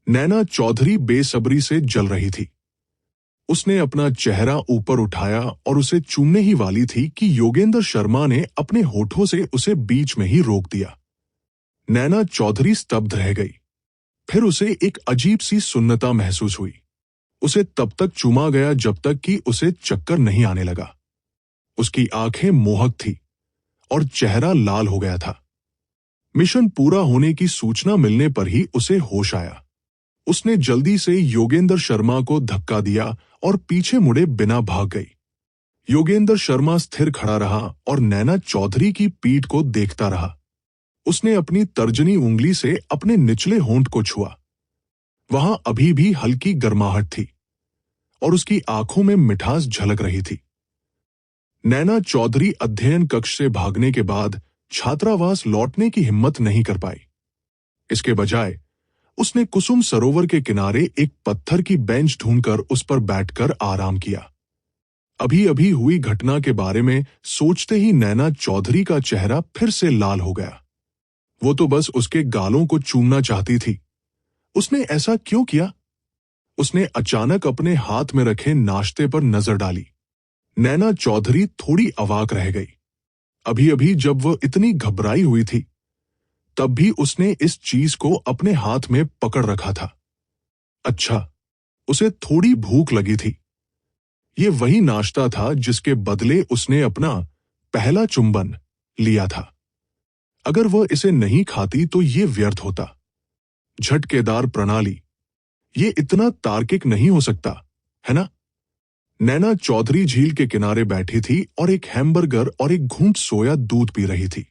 नैना चौधरी बेसब्री से जल रही थी। उसने अपना चेहरा ऊपर उठाया और उसे चूमने ही वाली थी कि योगेंद्र शर्मा ने अपने होठों से उसे बीच में ही रोक दिया। नैना चौधरी स्तब्ध रह गई। फिर उसे एक अजीब सी सुन्नता महसूस हुई। उसे तब तक चूमा गया जब तक कि उसे चक्कर नहीं आने लगा। उसकी आंखें मोहक थी और चेहरा लाल हो गया था। मिशन पूरा होने की सूचना मिलने पर ही उसे होश आया। उसने जल्दी से योगेंद्र शर्मा को धक्का दिया और पीछे मुड़े बिना भाग गई। योगेंद्र शर्मा स्थिर खड़ा रहा और नैना चौधरी की पीठ को देखता रहा। उसने अपनी तर्जनी उंगली से अपने निचले होंठ को छुआ। वहां अभी भी हल्की गर्माहट थी और उसकी आंखों में मिठास झलक रही थी। नैना चौधरी अध्ययन कक्ष से भागने के बाद छात्रावास लौटने की हिम्मत नहीं कर पाई। इसके बजाय उसने कुसुम सरोवर के किनारे एक पत्थर की बेंच ढूंढकर उस पर बैठकर आराम किया। अभी अभी हुई घटना के बारे में सोचते ही नैना चौधरी का चेहरा फिर से लाल हो गया। वो तो बस उसके गालों को चूमना चाहती थी। उसने ऐसा क्यों किया? उसने अचानक अपने हाथ में रखे नाश्ते पर नजर डाली। नैना चौधरी थोड़ी अवाक रह गई। अभी अभी जब वह इतनी घबराई हुई थी तब भी उसने इस चीज को अपने हाथ में पकड़ रखा था। अच्छा, उसे थोड़ी भूख लगी थी। ये वही नाश्ता था जिसके बदले उसने अपना पहला चुंबन लिया था। अगर वह इसे नहीं खाती तो ये व्यर्थ होता। झटकेदार प्रणाली, ये इतना तार्किक नहीं हो सकता, है ना? नैना चौधरी झील के किनारे बैठी थी और एक हैमबर्गर और एक घूंट सोया दूध पी रही थी।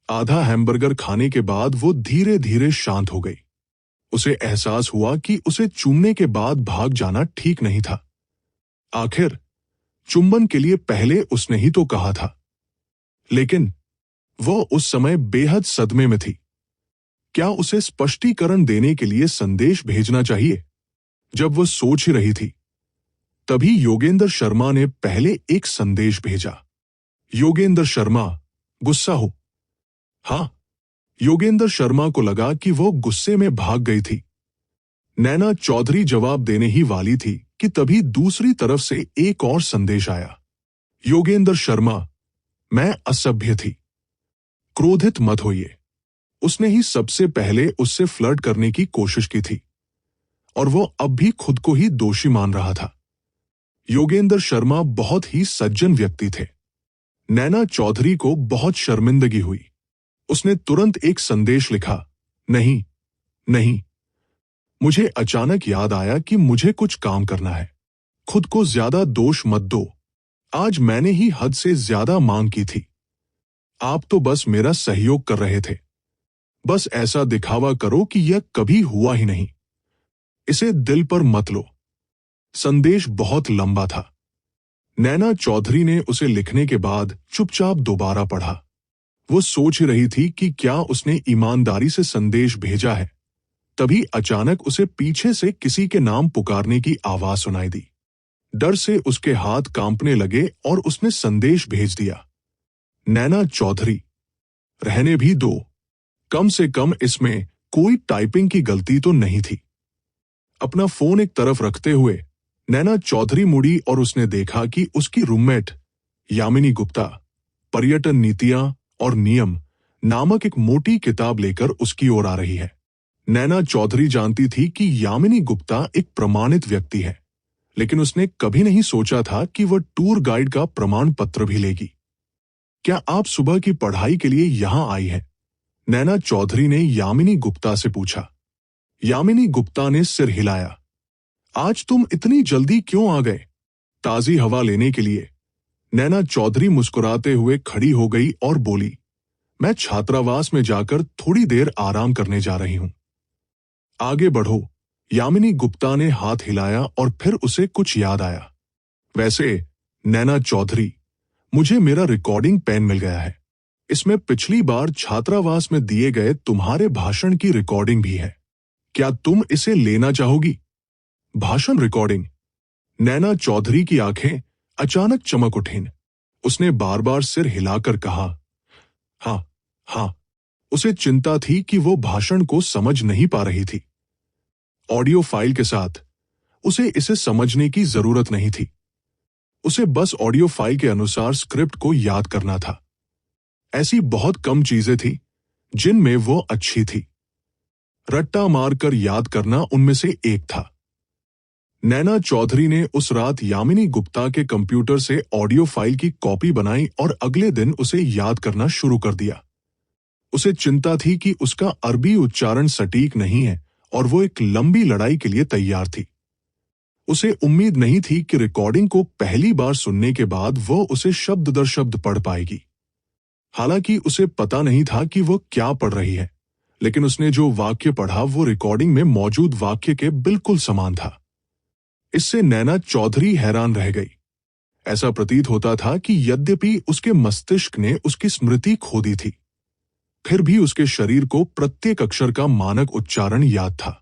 आधा हैमबर्गर खाने के बाद वो धीरे धीरे शांत हो गई। उसे एहसास हुआ कि उसे चूमने के बाद भाग जाना ठीक नहीं था। आखिर चुंबन के लिए पहले उसने ही तो कहा था। लेकिन वो उस समय बेहद सदमे में थी। क्या उसे स्पष्टीकरण देने के लिए संदेश भेजना चाहिए? जब वो सोच ही रही थी तभी योगेंद्र शर्मा ने पहले एक संदेश भेजा। योगेंद्र शर्मा, गुस्सा हो? हाँ, योगेंद्र शर्मा को लगा कि वो गुस्से में भाग गई थी। नैना चौधरी जवाब देने ही वाली थी कि तभी दूसरी तरफ से एक और संदेश आया। योगेंद्र शर्मा, मैं असभ्य थी। क्रोधित मत होइए। उसने ही सबसे पहले उससे फ्लर्ट करने की कोशिश की थी और वो अब भी खुद को ही दोषी मान रहा था। योगेंद्र शर्मा बहुत ही सज्जन व्यक्ति थे। नैना चौधरी को बहुत शर्मिंदगी हुई। उसने तुरंत एक संदेश लिखा, नहीं नहीं। मुझे अचानक याद आया कि मुझे कुछ काम करना है। खुद को ज्यादा दोष मत दो। आज मैंने ही हद से ज्यादा मांग की थी। आप तो बस मेरा सहयोग कर रहे थे। बस ऐसा दिखावा करो कि यह कभी हुआ ही नहीं। इसे दिल पर मत लो। संदेश बहुत लंबा था। नैना चौधरी ने उसे लिखने के बाद चुपचाप दोबारा पढ़ा। वो सोच रही थी कि क्या उसने ईमानदारी से संदेश भेजा है। तभी अचानक उसे पीछे से किसी के नाम पुकारने की आवाज सुनाई दी। डर से उसके हाथ कांपने लगे और उसने संदेश भेज दिया, नैना चौधरी, रहने भी दो। कम से कम इसमें कोई टाइपिंग की गलती तो नहीं थी। अपना फोन एक तरफ रखते हुए नैना चौधरी मुड़ी और उसने देखा कि उसकी रूममेट यामिनी गुप्ता पर्यटन नीतियां और नियम नामक एक मोटी किताब लेकर उसकी ओर आ रही है। नैना चौधरी जानती थी कि यामिनी गुप्ता एक प्रमाणित व्यक्ति है, लेकिन उसने कभी नहीं सोचा था कि वह टूर गाइड का प्रमाण पत्र भी लेगी। क्या आप सुबह की पढ़ाई के लिए यहां आई हैं? नैना चौधरी ने यामिनी गुप्ता से पूछा। यामिनी गुप्ता ने सिर हिलाया। आज तुम इतनी जल्दी क्यों आ गए? ताजी हवा लेने के लिए। नैना चौधरी मुस्कुराते हुए खड़ी हो गई और बोली, मैं छात्रावास में जाकर थोड़ी देर आराम करने जा रही हूं। आगे बढ़ो। यामिनी गुप्ता ने हाथ हिलाया और फिर उसे कुछ याद आया। वैसे नैना चौधरी, मुझे मेरा रिकॉर्डिंग पेन मिल गया है। इसमें पिछली बार छात्रावास में दिए गए तुम्हारे भाषण की रिकॉर्डिंग भी है। क्या तुम इसे लेना चाहोगी? भाषण रिकॉर्डिंग? नैना चौधरी की आंखें अचानक चमक उठीं। उसने बार बार सिर हिलाकर कहा, हाँ हाँ। उसे चिंता थी कि वो भाषण को समझ नहीं पा रही थी। ऑडियो फाइल के साथ उसे इसे समझने की जरूरत नहीं थी। उसे बस ऑडियो फाइल के अनुसार स्क्रिप्ट को याद करना था। ऐसी बहुत कम चीजें थी जिनमें वो अच्छी थी। रट्टा मारकर याद करना उनमें से एक था। नैना चौधरी ने उस रात यामिनी गुप्ता के कंप्यूटर से ऑडियो फाइल की कॉपी बनाई और अगले दिन उसे याद करना शुरू कर दिया। उसे चिंता थी कि उसका अरबी उच्चारण सटीक नहीं है और वो एक लंबी लड़ाई के लिए तैयार थी। उसे उम्मीद नहीं थी कि रिकॉर्डिंग को पहली बार सुनने के बाद वो उसे शब्द दर शब्द पढ़ पाएगी। हालांकि उसे पता नहीं था कि वो क्या पढ़ रही है, लेकिन उसने जो वाक्य पढ़ा वो रिकॉर्डिंग में मौजूद वाक्य के बिल्कुल समान था। इससे नैना चौधरी हैरान रह गई। ऐसा प्रतीत होता था कि यद्यपि उसके मस्तिष्क ने उसकी स्मृति खो दी थी, फिर भी उसके शरीर को प्रत्येक अक्षर का मानक उच्चारण याद था।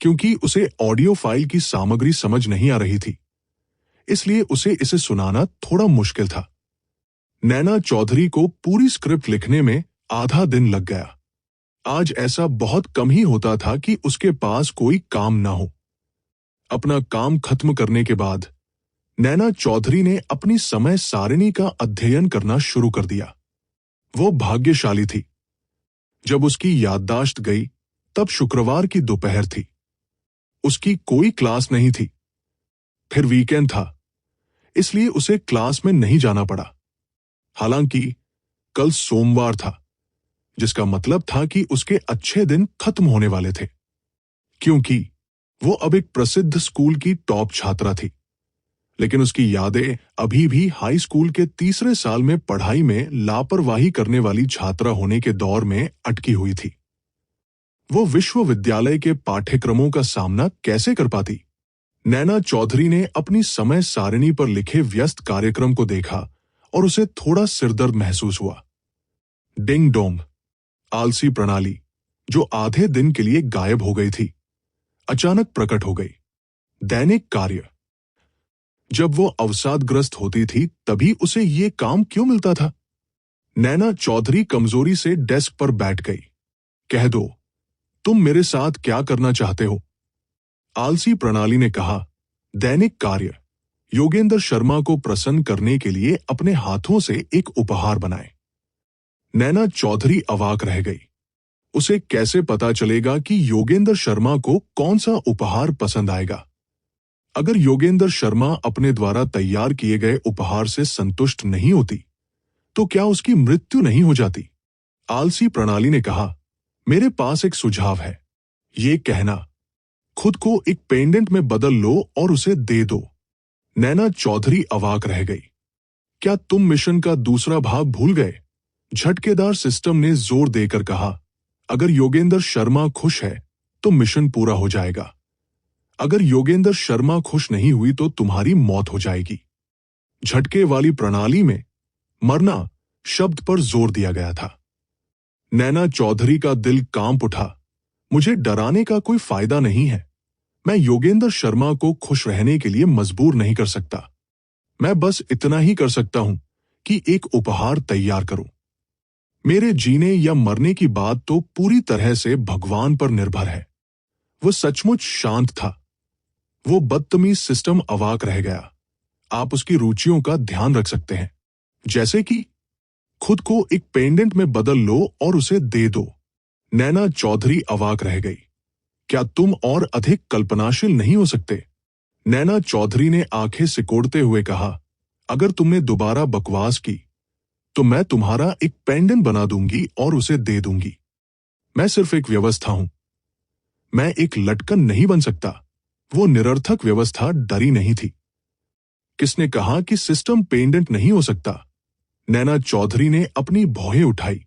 क्योंकि उसे ऑडियो फाइल की सामग्री समझ नहीं आ रही थी, इसलिए उसे इसे सुनाना थोड़ा मुश्किल था। नैना चौधरी को पूरी स्क्रिप्ट लिखने में आधा दिन लग गया। आज ऐसा बहुत कम ही होता था कि उसके पास कोई काम ना हो। अपना काम खत्म करने के बाद नैना चौधरी ने अपनी समय सारिणी का अध्ययन करना शुरू कर दिया। वो भाग्यशाली थी। जब उसकी याददाश्त गई तब शुक्रवार की दोपहर थी। उसकी कोई क्लास नहीं थी। फिर वीकेंड था, इसलिए उसे क्लास में नहीं जाना पड़ा। हालांकि कल सोमवार था, जिसका मतलब था कि उसके अच्छे दिन खत्म होने वाले थे, क्योंकि वो अब एक प्रसिद्ध स्कूल की टॉप छात्रा थी। लेकिन उसकी यादें अभी भी हाई स्कूल के तीसरे साल में पढ़ाई में लापरवाही करने वाली छात्रा होने के दौर में अटकी हुई थी। वो विश्वविद्यालय के पाठ्यक्रमों का सामना कैसे कर पाती? नैना चौधरी ने अपनी समय सारिणी पर लिखे व्यस्त कार्यक्रम को देखा और उसे थोड़ा सिरदर्द महसूस हुआ। डिंग डोंग, आलसी प्रणाली, जो आधे दिन के लिए गायब हो गई थी, अचानक प्रकट हो गई। दैनिक कार्य। जब वो अवसादग्रस्त होती थी तभी उसे ये काम क्यों मिलता था? नैना चौधरी कमजोरी से डेस्क पर बैठ गई। कह दो, तुम मेरे साथ क्या करना चाहते हो? आलसी प्रणाली ने कहा। दैनिक कार्य। योगेंद्र शर्मा को प्रसन्न करने के लिए अपने हाथों से एक उपहार बनाए। नैना चौधरी अवाक रह गई। उसे कैसे पता चलेगा कि योगेंद्र शर्मा को कौन सा उपहार पसंद आएगा? अगर योगेंद्र शर्मा अपने द्वारा तैयार किए गए उपहार से संतुष्ट नहीं होती, तो क्या उसकी मृत्यु नहीं हो जाती? आलसी प्रणाली ने कहा, मेरे पास एक सुझाव है। ये कहना, खुद को एक पेंडेंट में बदल लो और उसे दे दो। नैना चौधरी अवाक रह गई। क्या तुम मिशन का दूसरा भाग भूल गए? झटकेदार सिस्टम ने जोर देकर कहा। अगर योगेंद्र शर्मा खुश है तो मिशन पूरा हो जाएगा। अगर योगेंद्र शर्मा खुश नहीं हुई तो तुम्हारी मौत हो जाएगी। झटके वाली प्रणाली में मरना शब्द पर जोर दिया गया था। नैना चौधरी का दिल कांप उठा। मुझे डराने का कोई फायदा नहीं है। मैं योगेंद्र शर्मा को खुश रहने के लिए मजबूर नहीं कर सकता। मैं बस इतना ही कर सकता हूं कि एक उपहार तैयार करूं। मेरे जीने या मरने की बात तो पूरी तरह से भगवान पर निर्भर है। वो सचमुच शांत था। वो बदतमीज सिस्टम अवाक रह गया। आप उसकी रुचियों का ध्यान रख सकते हैं, जैसे कि खुद को एक पेंडेंट में बदल लो और उसे दे दो। नैना चौधरी अवाक रह गई। क्या तुम और अधिक कल्पनाशील नहीं हो सकते? नैना चौधरी ने आंखें सिकोड़ते हुए कहा, अगर तुमने दोबारा बकवास की तो मैं तुम्हारा एक पेंडेंट बना दूंगी और उसे दे दूंगी। मैं सिर्फ एक व्यवस्था हूं। मैं एक लटकन नहीं बन सकता। वो निरर्थक व्यवस्था डरी नहीं थी। किसने कहा कि सिस्टम पेंडेंट नहीं हो सकता? नैना चौधरी ने अपनी भौहें उठाई।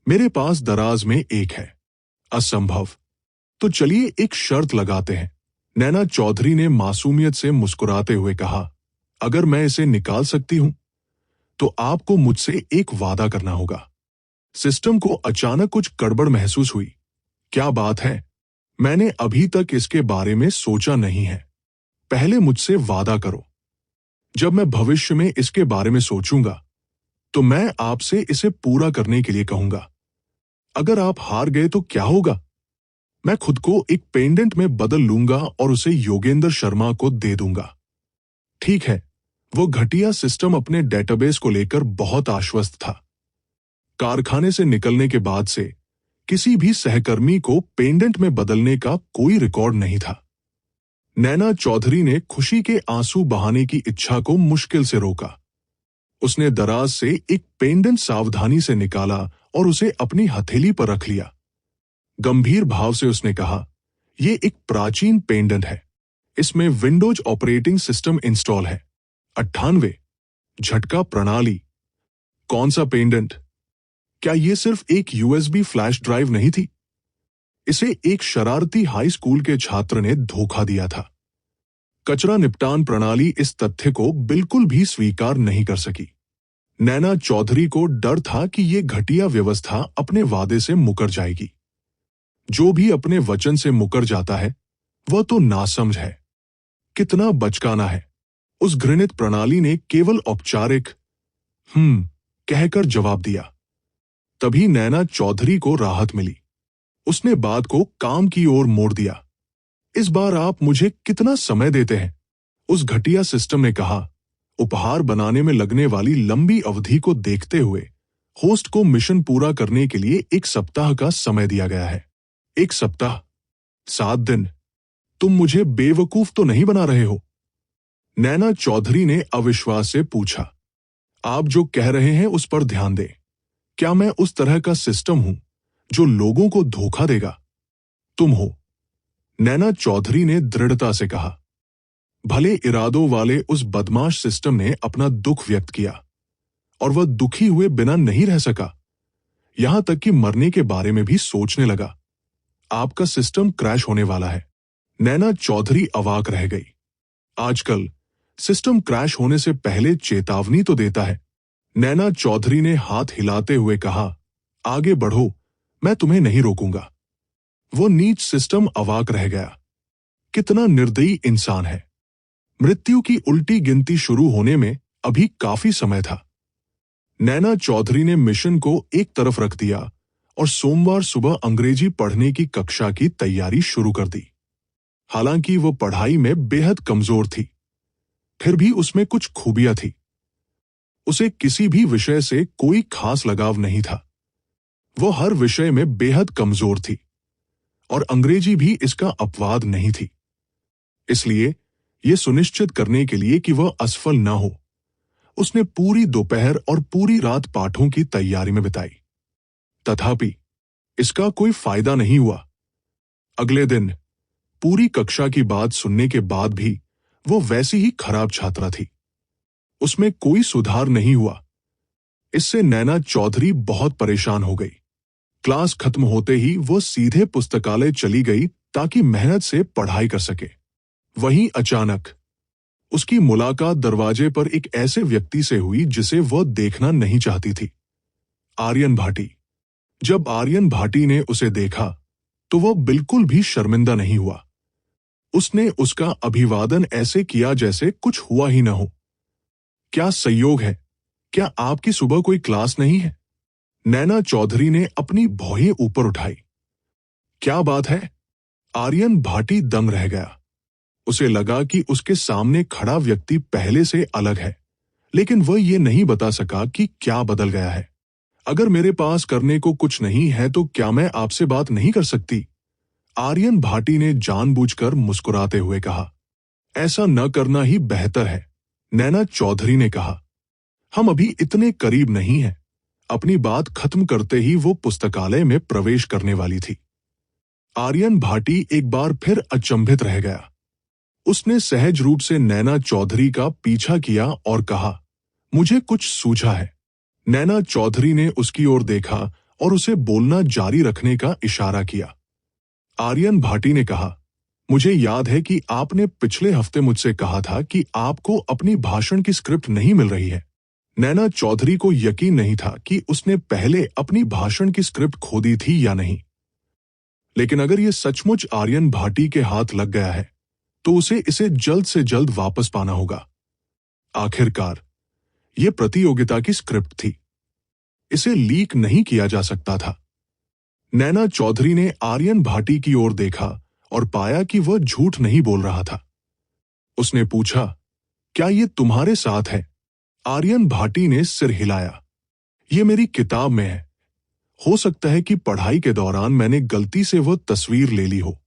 मेरे पास दराज में एक है। असंभव। तो चलिए एक शर्त लगाते हैं। नैना चौधरी ने मासूमियत से मुस्कुराते हुए कहा, अगर मैं इसे निकाल सकती हूं तो आपको मुझसे एक वादा करना होगा। सिस्टम को अचानक कुछ गड़बड़ महसूस हुई। क्या बात है? मैंने अभी तक इसके बारे में सोचा नहीं है। पहले मुझसे वादा करो। जब मैं भविष्य में इसके बारे में सोचूंगा तो मैं आपसे इसे पूरा करने के लिए कहूंगा। अगर आप हार गए तो क्या होगा? मैं खुद को एक पेंडेंट में बदल लूंगा और उसे योगेंद्र शर्मा को दे दूंगा। ठीक है, वो घटिया सिस्टम अपने डेटाबेस को लेकर बहुत आश्वस्त था। कारखाने से निकलने के बाद से किसी भी सहकर्मी को पेंडेंट में बदलने का कोई रिकॉर्ड नहीं था। नैना चौधरी ने खुशी के आंसू बहाने की इच्छा को मुश्किल से रोका। उसने दराज से एक पेंडेंट सावधानी से निकाला और उसे अपनी हथेली पर रख लिया। गंभीर भाव से उसने कहा, यह एक प्राचीन पेंडेंट है। इसमें विंडोज ऑपरेटिंग सिस्टम इंस्टॉल है। 98 झटका प्रणाली। कौन सा पेंडेंट? क्या यह सिर्फ एक यूएसबी फ्लैश ड्राइव नहीं थी? इसे एक शरारती हाई स्कूल के छात्र ने धोखा दिया था। कचरा निपटान प्रणाली इस तथ्य को बिल्कुल भी स्वीकार नहीं कर सकी। नैना चौधरी को डर था कि यह घटिया व्यवस्था अपने वादे से मुकर जाएगी। जो भी अपने वचन से मुकर जाता है वह तो नासमझ है। कितना बचकाना है। उस घृणित प्रणाली ने केवल औपचारिक कहकर जवाब दिया। तभी नैना चौधरी को राहत मिली। उसने बात को काम की ओर मोड़ दिया। इस बार आप मुझे कितना समय देते हैं? उस घटिया सिस्टम ने कहा। उपहार बनाने में लगने वाली लंबी अवधि को देखते हुए होस्ट को मिशन पूरा करने के लिए 1 सप्ताह का समय दिया गया है। 1 सप्ताह? 7 दिन? तुम मुझे बेवकूफ तो नहीं बना रहे हो? नैना चौधरी ने अविश्वास से पूछा। आप जो कह रहे हैं उस पर ध्यान दें। क्या मैं उस तरह का सिस्टम हूं जो लोगों को धोखा देगा? तुम हो। नैना चौधरी ने दृढ़ता से कहा। भले इरादों वाले उस बदमाश सिस्टम ने अपना दुख व्यक्त किया और वह दुखी हुए बिना नहीं रह सका। यहां तक कि मरने के बारे में भी सोचने लगा। आपका सिस्टम क्रैश होने वाला है। नैना चौधरी अवाक रह गई। आजकल सिस्टम क्रैश होने से पहले चेतावनी तो देता है। नैना चौधरी ने हाथ हिलाते हुए कहा, आगे बढ़ो, मैं तुम्हें नहीं रोकूंगा। वो नीच सिस्टम अवाक रह गया। कितना निर्दयी इंसान है। मृत्यु की उल्टी गिनती शुरू होने में अभी काफी समय था। नैना चौधरी ने मिशन को एक तरफ रख दिया और सोमवार सुबह अंग्रेजी पढ़ने की कक्षा की तैयारी शुरू कर दी। हालांकि वो पढ़ाई में बेहद कमजोर थी, फिर भी उसमें कुछ खूबियां थी। उसे किसी भी विषय से कोई खास लगाव नहीं था। वो हर विषय में बेहद कमजोर थी और अंग्रेजी भी इसका अपवाद नहीं थी। इसलिए यह सुनिश्चित करने के लिए कि वह असफल न हो, उसने पूरी दोपहर और पूरी रात पाठों की तैयारी में बिताई। तथापि इसका कोई फायदा नहीं हुआ। अगले दिन पूरी कक्षा की बात सुनने के बाद भी वो वैसी ही खराब छात्रा थी। उसमें कोई सुधार नहीं हुआ। इससे नैना चौधरी बहुत परेशान हो गई। क्लास खत्म होते ही वो सीधे पुस्तकालय चली गई ताकि मेहनत से पढ़ाई कर सके। वहीं अचानक उसकी मुलाकात दरवाजे पर एक ऐसे व्यक्ति से हुई जिसे वह देखना नहीं चाहती थी। आर्यन भाटी। जब आर्यन भाटी ने उसे देखा तो वह बिल्कुल भी शर्मिंदा नहीं हुआ। उसने उसका अभिवादन ऐसे किया जैसे कुछ हुआ ही न हो। क्या संयोग है? क्या आपकी सुबह कोई क्लास नहीं है? नैना चौधरी ने अपनी भौहें ऊपर उठाई। क्या बात है? आर्यन भाटी दंग रह गया। उसे लगा कि उसके सामने खड़ा व्यक्ति पहले से अलग है, लेकिन वह ये नहीं बता सका कि क्या बदल गया है। अगर मेरे पास करने को कुछ नहीं है तो क्या मैं आपसे बात नहीं कर सकती? आर्यन भाटी ने जानबूझकर मुस्कुराते हुए कहा। ऐसा न करना ही बेहतर है, नैना चौधरी ने कहा। हम अभी इतने करीब नहीं हैं। अपनी बात खत्म करते ही वो पुस्तकालय में प्रवेश करने वाली थी। आर्यन भाटी एक बार फिर अचंभित रह गया। उसने सहज रूप से नैना चौधरी का पीछा किया और कहा, मुझे कुछ सूझा है। नैना चौधरी ने उसकी ओर देखा और उसे बोलना जारी रखने का इशारा किया। आर्यन भाटी ने कहा, मुझे याद है कि आपने पिछले हफ्ते मुझसे कहा था कि आपको अपनी भाषण की स्क्रिप्ट नहीं मिल रही है। नैना चौधरी को यकीन नहीं था कि उसने पहले अपनी भाषण की स्क्रिप्ट खो दी थी या नहीं। लेकिन अगर यह सचमुच आर्यन भाटी के हाथ लग गया है तो उसे इसे जल्द से जल्द वापस पाना होगा। आखिरकार यह प्रतियोगिता की स्क्रिप्ट थी। इसे लीक नहीं किया जा सकता था। नैना चौधरी ने आर्यन भाटी की ओर देखा और पाया कि वह झूठ नहीं बोल रहा था। उसने पूछा, क्या ये तुम्हारे साथ है? आर्यन भाटी ने सिर हिलाया। ये मेरी किताब में है। हो सकता है कि पढ़ाई के दौरान मैंने गलती से वह तस्वीर ले ली हो।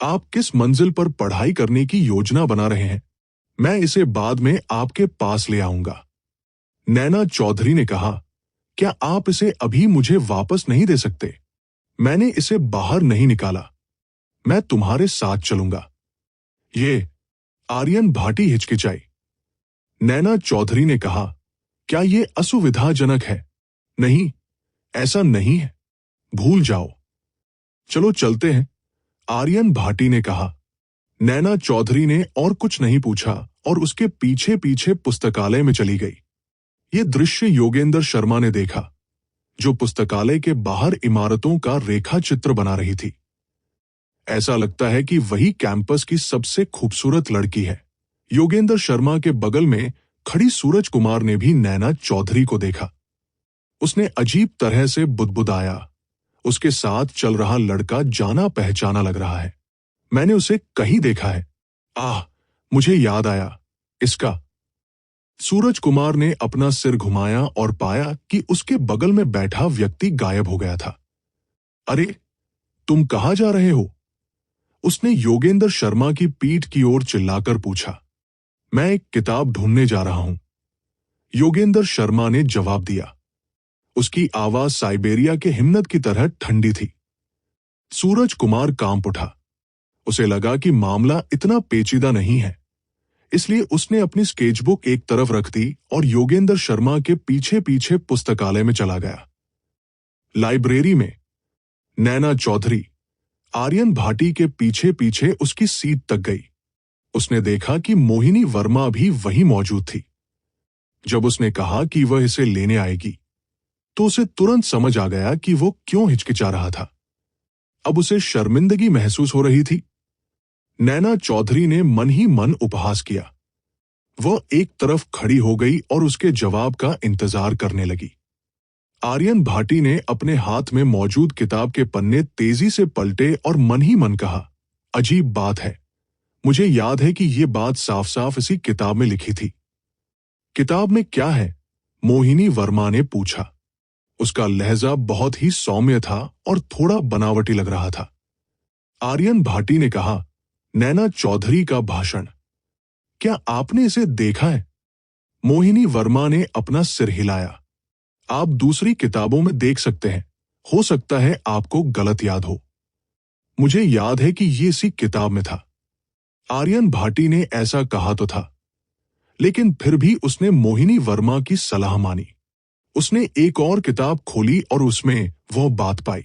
आप किस मंजिल पर पढ़ाई करने की योजना बना रहे हैं? मैं इसे बाद में आपके पास ले आऊंगा। नैना चौधरी ने कहा, क्या आप इसे अभी मुझे वापस नहीं दे सकते? मैंने इसे बाहर नहीं निकाला। मैं तुम्हारे साथ चलूंगा। ये आर्यन भाटी हिचकिचाई। नैना चौधरी ने कहा, क्या ये असुविधाजनक है? नहीं, ऐसा नहीं है। भूल जाओ। चलो चलते हैं, आर्यन भाटी ने कहा। नैना चौधरी ने और कुछ नहीं पूछा और उसके पीछे पीछे पुस्तकालय में चली गई। ये दृश्य योगेंद्र शर्मा ने देखा, जो पुस्तकालय के बाहर इमारतों का रेखा चित्र बना रही थी। ऐसा लगता है कि वही कैंपस की सबसे खूबसूरत लड़की है। योगेंद्र शर्मा के बगल में खड़ी सूरज कुमार ने भी नैना चौधरी को देखा। उसने अजीब तरह से बुदबुदाया। उसके साथ चल रहा लड़का जाना पहचाना लग रहा है। मैंने उसे कहीं देखा है। आह, मुझे याद आया, इसका। सूरज कुमार ने अपना सिर घुमाया और पाया कि उसके बगल में बैठा व्यक्ति गायब हो गया था। अरे, तुम कहाँ जा रहे हो? उसने योगेंद्र शर्मा की पीठ की ओर चिल्लाकर पूछा। मैं एक किताब ढूंढने जा रहा हूं, योगेंद्र शर्मा ने जवाब दिया। उसकी आवाज साइबेरिया के हिम्मत की तरह ठंडी थी। सूरज कुमार कांप उठा। उसे लगा कि मामला इतना पेचीदा नहीं है, इसलिए उसने अपनी स्केचबुक एक तरफ रख दी और योगेंद्र शर्मा के पीछे पीछे पुस्तकालय में चला गया। लाइब्रेरी में नैना चौधरी आर्यन भाटी के पीछे पीछे उसकी सीट तक गई। उसने देखा कि मोहिनी वर्मा भी वहीं मौजूद थी। जब उसने कहा कि वह इसे लेने आएगी, तो उसे तुरंत समझ आ गया कि वो क्यों हिचकिचा रहा था। अब उसे शर्मिंदगी महसूस हो रही थी। नैना चौधरी ने मन ही मन उपहास किया। वह एक तरफ खड़ी हो गई और उसके जवाब का इंतजार करने लगी। आर्यन भाटी ने अपने हाथ में मौजूद किताब के पन्ने तेजी से पलटे और मन ही मन कहा, अजीब बात है, मुझे याद है कि ये बात साफ साफ इसी किताब में लिखी थी। किताब में क्या है? मोहिनी वर्मा ने पूछा। उसका लहजा बहुत ही सौम्य था और थोड़ा बनावटी लग रहा था। आर्यन भाटी ने कहा, नैना चौधरी का भाषण। क्या आपने इसे देखा है? मोहिनी वर्मा ने अपना सिर हिलाया। आप दूसरी किताबों में देख सकते हैं, हो सकता है आपको गलत याद हो। मुझे याद है कि ये इसी किताब में था। आर्यन भाटी ने ऐसा कहा तो था, लेकिन फिर भी उसने मोहिनी वर्मा की सलाह मानी। उसने एक और किताब खोली और उसमें वह बात पाई।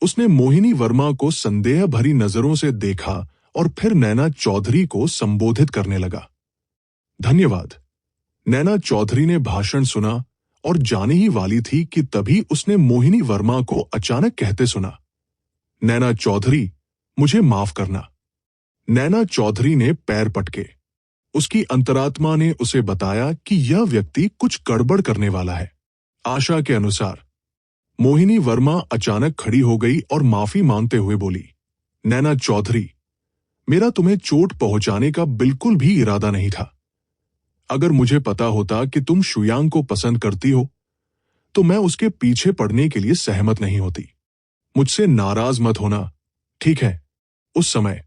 उसने मोहिनी वर्मा को संदेह भरी नजरों से देखा और फिर नैना चौधरी को संबोधित करने लगा। धन्यवाद। नैना चौधरी ने भाषण सुना और जाने ही वाली थी कि तभी उसने मोहिनी वर्मा को अचानक कहते सुना, नैना चौधरी, मुझे माफ करना। नैना चौधरी ने पैर पटके। उसकी अंतरात्मा ने उसे बताया कि यह व्यक्ति कुछ गड़बड़ करने वाला है। आशा के अनुसार मोहिनी वर्मा अचानक खड़ी हो गई और माफी मांगते हुए बोली, नैना चौधरी, मेरा तुम्हें चोट पहुंचाने का बिल्कुल भी इरादा नहीं था। अगर मुझे पता होता कि तुम शुयांग को पसंद करती हो, तो मैं उसके पीछे पड़ने के लिए सहमत नहीं होती। मुझसे नाराज मत होना, ठीक है? उस समय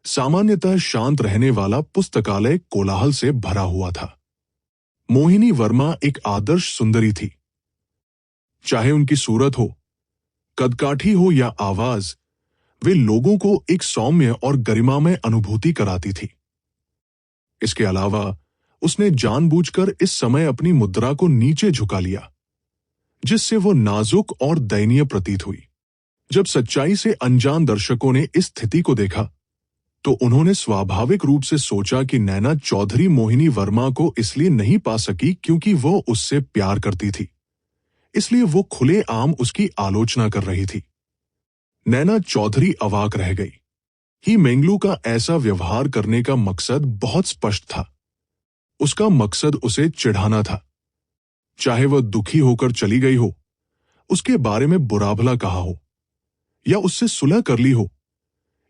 सामान्यतः शांत रहने वाला पुस्तकालय कोलाहल से भरा हुआ था। मोहिनी वर्मा एक आदर्श सुंदरी थी। चाहे उनकी सूरत हो, कदकाठी हो या आवाज, वे लोगों को एक सौम्य और गरिमामय अनुभूति कराती थी। इसके अलावा उसने जानबूझकर इस समय अपनी मुद्रा को नीचे झुका लिया, जिससे वो नाजुक और दयनीय प्रतीत हुई। जब सच्चाई से अनजान दर्शकों ने इस स्थिति को देखा, तो उन्होंने स्वाभाविक रूप से सोचा कि नैना चौधरी मोहिनी वर्मा को इसलिए नहीं पा सकी क्योंकि वो उससे प्यार करती थी, इसलिए वो खुलेआम उसकी आलोचना कर रही थी। नैना चौधरी अवाक रह गई। ही मेंगलू का ऐसा व्यवहार करने का मकसद बहुत स्पष्ट था। उसका मकसद उसे चिढ़ाना था। चाहे वह दुखी होकर चली गई हो, उसके बारे में बुरा भला कहा हो, या उससे सुलह कर ली हो।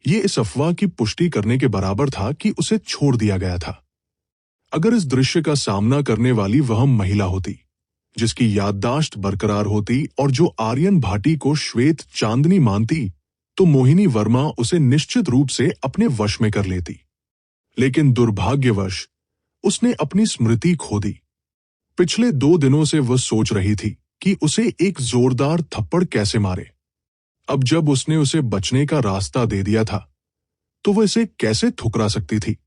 ये इस अफवाह की पुष्टि करने के बराबर था कि उसे छोड़ दिया गया था। अगर इस दृश्य का सामना करने वाली वह महिला होती, जिसकी याददाश्त बरकरार होती और जो आर्यन भाटी को श्वेत चांदनी मानती, तो मोहिनी वर्मा उसे निश्चित रूप से अपने वश में कर लेती। लेकिन दुर्भाग्यवश उसने अपनी स्मृति खो दी। पिछले 2 दिनों से वह सोच रही थी कि उसे एक जोरदार थप्पड़ कैसे मारे। अब जब उसने उसे बचने का रास्ता दे दिया था, तो वह इसे कैसे ठुकरा सकती थी।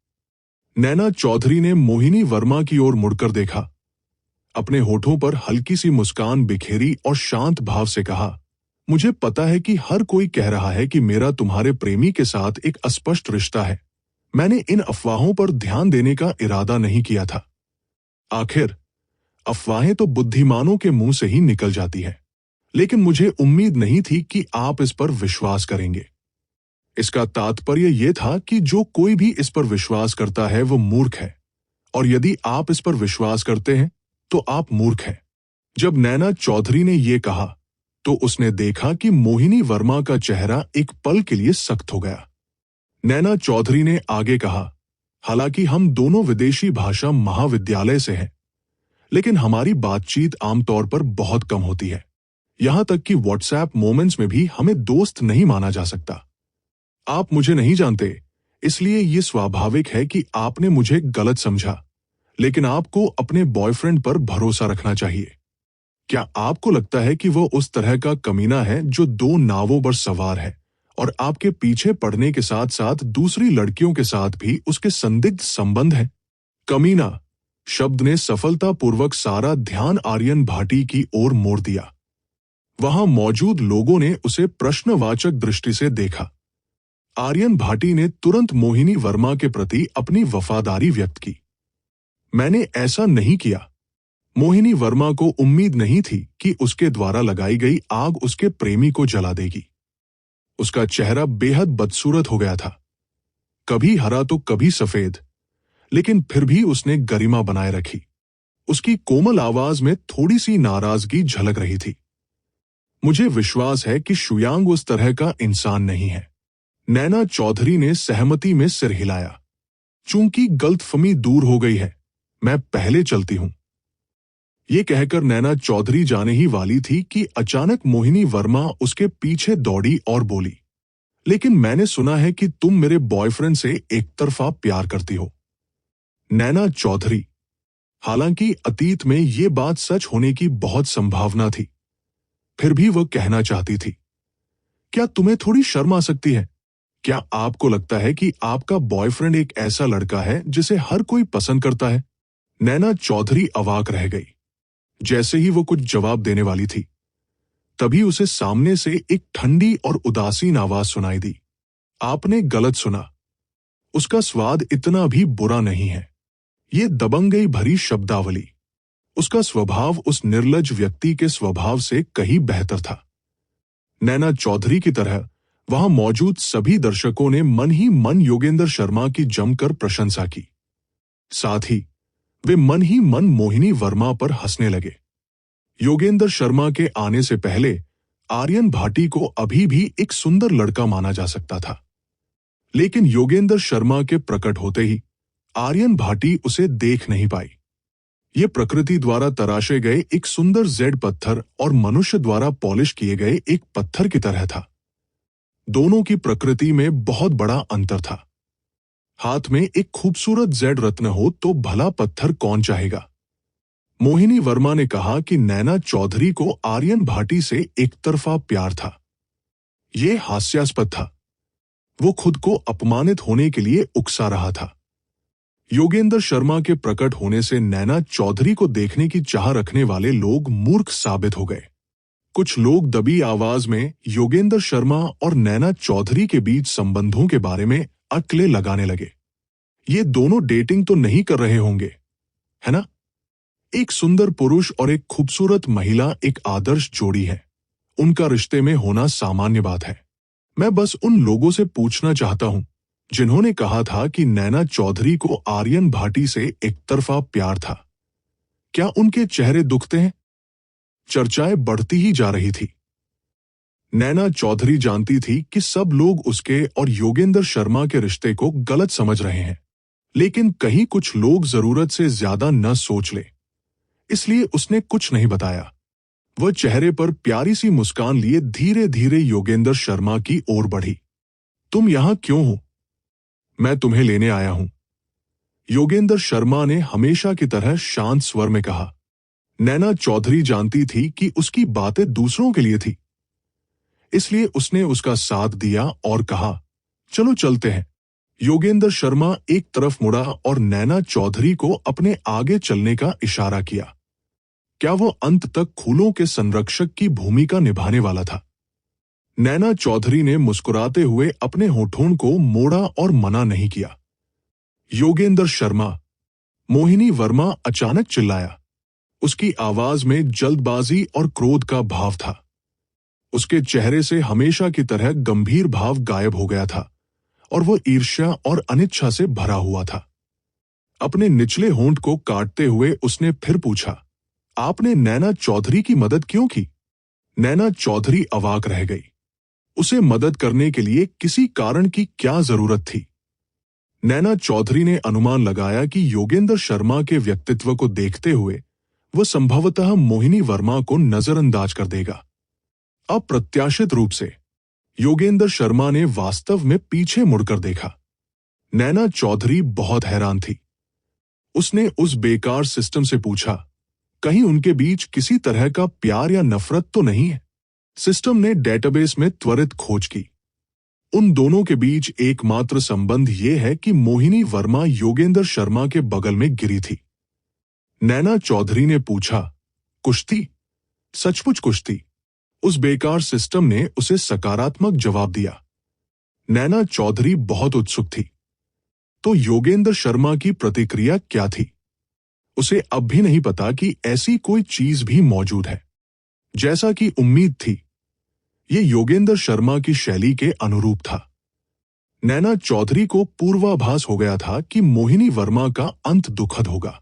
नैना चौधरी ने मोहिनी वर्मा की ओर मुड़कर देखा, अपने होठों पर हल्की सी मुस्कान बिखेरी और शांत भाव से कहा, मुझे पता है कि हर कोई कह रहा है कि मेरा तुम्हारे प्रेमी के साथ एक अस्पष्ट रिश्ता है। मैंने इन अफवाहों पर ध्यान देने का इरादा नहीं किया था। आखिर अफवाहें तो बुद्धिमानों के मुंह से ही निकल जाती है, लेकिन मुझे उम्मीद नहीं थी कि आप इस पर विश्वास करेंगे। इसका तात्पर्य यह था कि जो कोई भी इस पर विश्वास करता है वो मूर्ख है, और यदि आप इस पर विश्वास करते हैं तो आप मूर्ख हैं। जब नैना चौधरी ने यह कहा, तो उसने देखा कि मोहिनी वर्मा का चेहरा एक पल के लिए सख्त हो गया। नैना चौधरी ने आगे कहा, हालांकि हम दोनों विदेशी भाषा महाविद्यालय से हैं, लेकिन हमारी बातचीत आमतौर पर बहुत कम होती है। यहां तक कि व्हाट्सएप मोमेंट्स में भी हमें दोस्त नहीं माना जा सकता। आप मुझे नहीं जानते, इसलिए ये स्वाभाविक है कि आपने मुझे गलत समझा, लेकिन आपको अपने बॉयफ्रेंड पर भरोसा रखना चाहिए। क्या आपको लगता है कि वो उस तरह का कमीना है जो 2 नावों पर सवार है और आपके पीछे पड़ने के साथ साथ दूसरी लड़कियों के साथ भी उसके संदिग्ध संबंध हैं? कमीना शब्द ने सफलतापूर्वक सारा ध्यान आर्यन भाटी की ओर मोड़ दिया। वहां मौजूद लोगों ने उसे प्रश्नवाचक दृष्टि से देखा। आर्यन भाटी ने तुरंत मोहिनी वर्मा के प्रति अपनी वफादारी व्यक्त की। मैंने ऐसा नहीं किया। मोहिनी वर्मा को उम्मीद नहीं थी कि उसके द्वारा लगाई गई आग उसके प्रेमी को जला देगी। उसका चेहरा बेहद बदसूरत हो गया था, कभी हरा तो कभी सफेद, लेकिन फिर भी उसने गरिमा बनाए रखी। उसकी कोमल आवाज में थोड़ी सी नाराजगी झलक रही थी। मुझे विश्वास है कि शुयांग उस तरह का इंसान नहीं है। नैना चौधरी ने सहमति में सिर हिलाया। चूंकि गलतफहमी दूर हो गई है, मैं पहले चलती हूं। ये कहकर नैना चौधरी जाने ही वाली थी कि अचानक मोहिनी वर्मा उसके पीछे दौड़ी और बोली, लेकिन मैंने सुना है कि तुम मेरे बॉयफ्रेंड से एकतरफा प्यार करती हो। नैना चौधरी, हालांकि अतीत में ये बात सच होने की बहुत संभावना थी, फिर भी वह कहना चाहती थी, क्या तुम्हें थोड़ी शर्म आ सकती है? क्या आपको लगता है कि आपका बॉयफ्रेंड एक ऐसा लड़का है जिसे हर कोई पसंद करता है? नैना चौधरी अवाक रह गई। जैसे ही वो कुछ जवाब देने वाली थी, तभी उसे सामने से एक ठंडी और उदासीन आवाज सुनाई दी। आपने गलत सुना। उसका स्वाद इतना भी बुरा नहीं है। ये दबंगई भरी शब्दावली। उसका स्वभाव उस निर्लज व्यक्ति के स्वभाव से कहीं बेहतर था। नैना चौधरी की तरह वहां मौजूद सभी दर्शकों ने मन ही मन योगेंद्र शर्मा की जमकर प्रशंसा की। साथ ही वे मन ही मन मोहिनी वर्मा पर हंसने लगे। योगेंद्र शर्मा के आने से पहले आर्यन भाटी को अभी भी एक सुंदर लड़का माना जा सकता था, लेकिन योगेंद्र शर्मा के प्रकट होते ही आर्यन भाटी उसे देख नहीं पाई। ये प्रकृति द्वारा तराशे गए एक सुंदर जेड पत्थर और मनुष्य द्वारा पॉलिश किए गए एक पत्थर की तरह था। दोनों की प्रकृति में बहुत बड़ा अंतर था। हाथ में एक खूबसूरत जेड रत्न हो तो भला पत्थर कौन चाहेगा? मोहिनी वर्मा ने कहा कि नैना चौधरी को आर्यन भाटी से एकतरफा प्यार था। यह हास्यास्पद था। वो खुद को अपमानित होने के लिए उकसा रहा था। योगेंद्र शर्मा के प्रकट होने से नैना चौधरी को देखने की चाह रखने वाले लोग मूर्ख साबित हो गए। कुछ लोग दबी आवाज में योगेंद्र शर्मा और नैना चौधरी के बीच संबंधों के बारे में अटकलें लगाने लगे। ये दोनों डेटिंग तो नहीं कर रहे होंगे, है ना? एक सुंदर पुरुष और एक खूबसूरत महिला एक आदर्श जोड़ी है। उनका रिश्ते में होना सामान्य बात है। मैं बस उन लोगों से पूछना चाहता हूं जिन्होंने कहा था कि नैना चौधरी को आर्यन भाटी से एकतरफा प्यार था। क्या उनके चेहरे दुखते हैं? चर्चाएं बढ़ती ही जा रही थी। नैना चौधरी जानती थी कि सब लोग उसके और योगेंद्र शर्मा के रिश्ते को गलत समझ रहे हैं, लेकिन कहीं कुछ लोग जरूरत से ज्यादा न सोच ले, इसलिए उसने कुछ नहीं बताया। वह चेहरे पर प्यारी सी मुस्कान लिए धीरे धीरे योगेंद्र शर्मा की ओर बढ़ी। तुम यहां क्यों हो? मैं तुम्हें लेने आया हूं, योगेंद्र शर्मा ने हमेशा की तरह शांत स्वर में कहा। नैना चौधरी जानती थी कि उसकी बातें दूसरों के लिए थी, इसलिए उसने उसका साथ दिया और कहा, चलो चलते हैं। योगेंद्र शर्मा एक तरफ मुड़ा और नैना चौधरी को अपने आगे चलने का इशारा किया। क्या वो अंत तक फूलों के संरक्षक की भूमिका निभाने वाला था? नैना चौधरी ने मुस्कुराते हुए अपने होठों को मोड़ा और मना नहीं किया। योगेंद्र शर्मा, मोहिनी वर्मा अचानक चिल्लाया। उसकी आवाज में जल्दबाजी और क्रोध का भाव था। उसके चेहरे से हमेशा की तरह गंभीर भाव गायब हो गया था और वो ईर्ष्या और अनिच्छा से भरा हुआ था। अपने निचले होंठ को काटते हुए उसने फिर पूछा, आपने नैना चौधरी की मदद क्यों की? नैना चौधरी अवाक रह गई। उसे मदद करने के लिए किसी कारण की क्या जरूरत थी? नैना चौधरी ने अनुमान लगाया कि योगेंद्र शर्मा के व्यक्तित्व को देखते हुए वह संभवतः मोहिनी वर्मा को नजरअंदाज कर देगा। अप्रत्याशित रूप से योगेंद्र शर्मा ने वास्तव में पीछे मुड़कर देखा। नैना चौधरी बहुत हैरान थी। उसने उस बेकार सिस्टम से पूछा, कहीं उनके बीच किसी तरह का प्यार या नफरत तो नहीं है? सिस्टम ने डेटाबेस में त्वरित खोज की। उन दोनों के बीच एकमात्र संबंध यह है कि मोहिनी वर्मा योगेंद्र शर्मा के बगल में गिरी थी। नैना चौधरी ने पूछा, कुश्ती? सचमुच कुश्ती? उस बेकार सिस्टम ने उसे सकारात्मक जवाब दिया। नैना चौधरी बहुत उत्सुक थी। तो योगेंद्र शर्मा की प्रतिक्रिया क्या थी? उसे अब भी नहीं पता कि ऐसी कोई चीज भी मौजूद है। जैसा कि उम्मीद थी, ये योगेंद्र शर्मा की शैली के अनुरूप था। नैना चौधरी को पूर्वाभास हो गया था कि मोहिनी वर्मा का अंत दुखद होगा।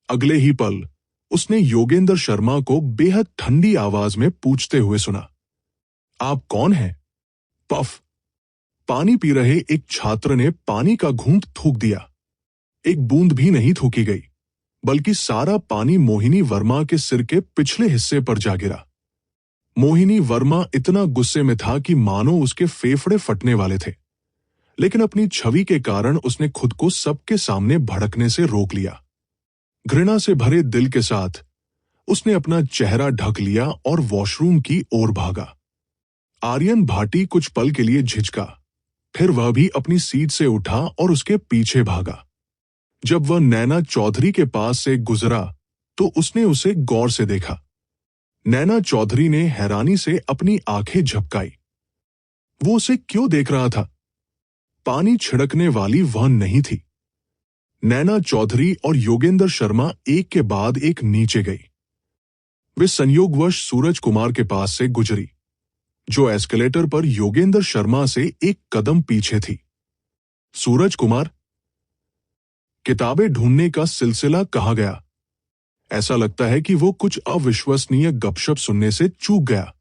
अगले ही पल उसने योगेंद्र शर्मा को बेहद ठंडी आवाज में पूछते हुए सुना, आप कौन हैं? पफ। पानी पी रहे एक छात्र ने पानी का घूंट थूक दिया। एक बूंद भी नहीं थूकी गई, बल्कि सारा पानी मोहिनी वर्मा के सिर के पिछले हिस्से पर जा गिरा। मोहिनी वर्मा इतना गुस्से में था कि मानो उसके फेफड़े फटने वाले थे, लेकिन अपनी छवि के कारण उसने खुद को सबके सामने भड़कने से रोक लिया। घृणा से भरे दिल के साथ उसने अपना चेहरा ढक लिया और वॉशरूम की ओर भागा। आर्यन भाटी कुछ पल के लिए झिझका, फिर वह भी अपनी सीट से उठा और उसके पीछे भागा। जब वह नैना चौधरी के पास से गुजरा तो उसने उसे गौर से देखा। नैना चौधरी ने हैरानी से अपनी आंखें झपकाई। वो उसे क्यों देख रहा था? पानी छिड़कने वाली वह नहीं थी। नैना चौधरी और योगेंद्र शर्मा एक के बाद एक नीचे गई। वे संयोगवश सूरज कुमार के पास से गुजरी, जो एस्केलेटर पर योगेंद्र शर्मा से एक कदम पीछे थी। सूरज कुमार, किताबें ढूंढने का सिलसिला कहाँ गया? ऐसा लगता है कि वो कुछ अविश्वसनीय गपशप सुनने से चूक गया।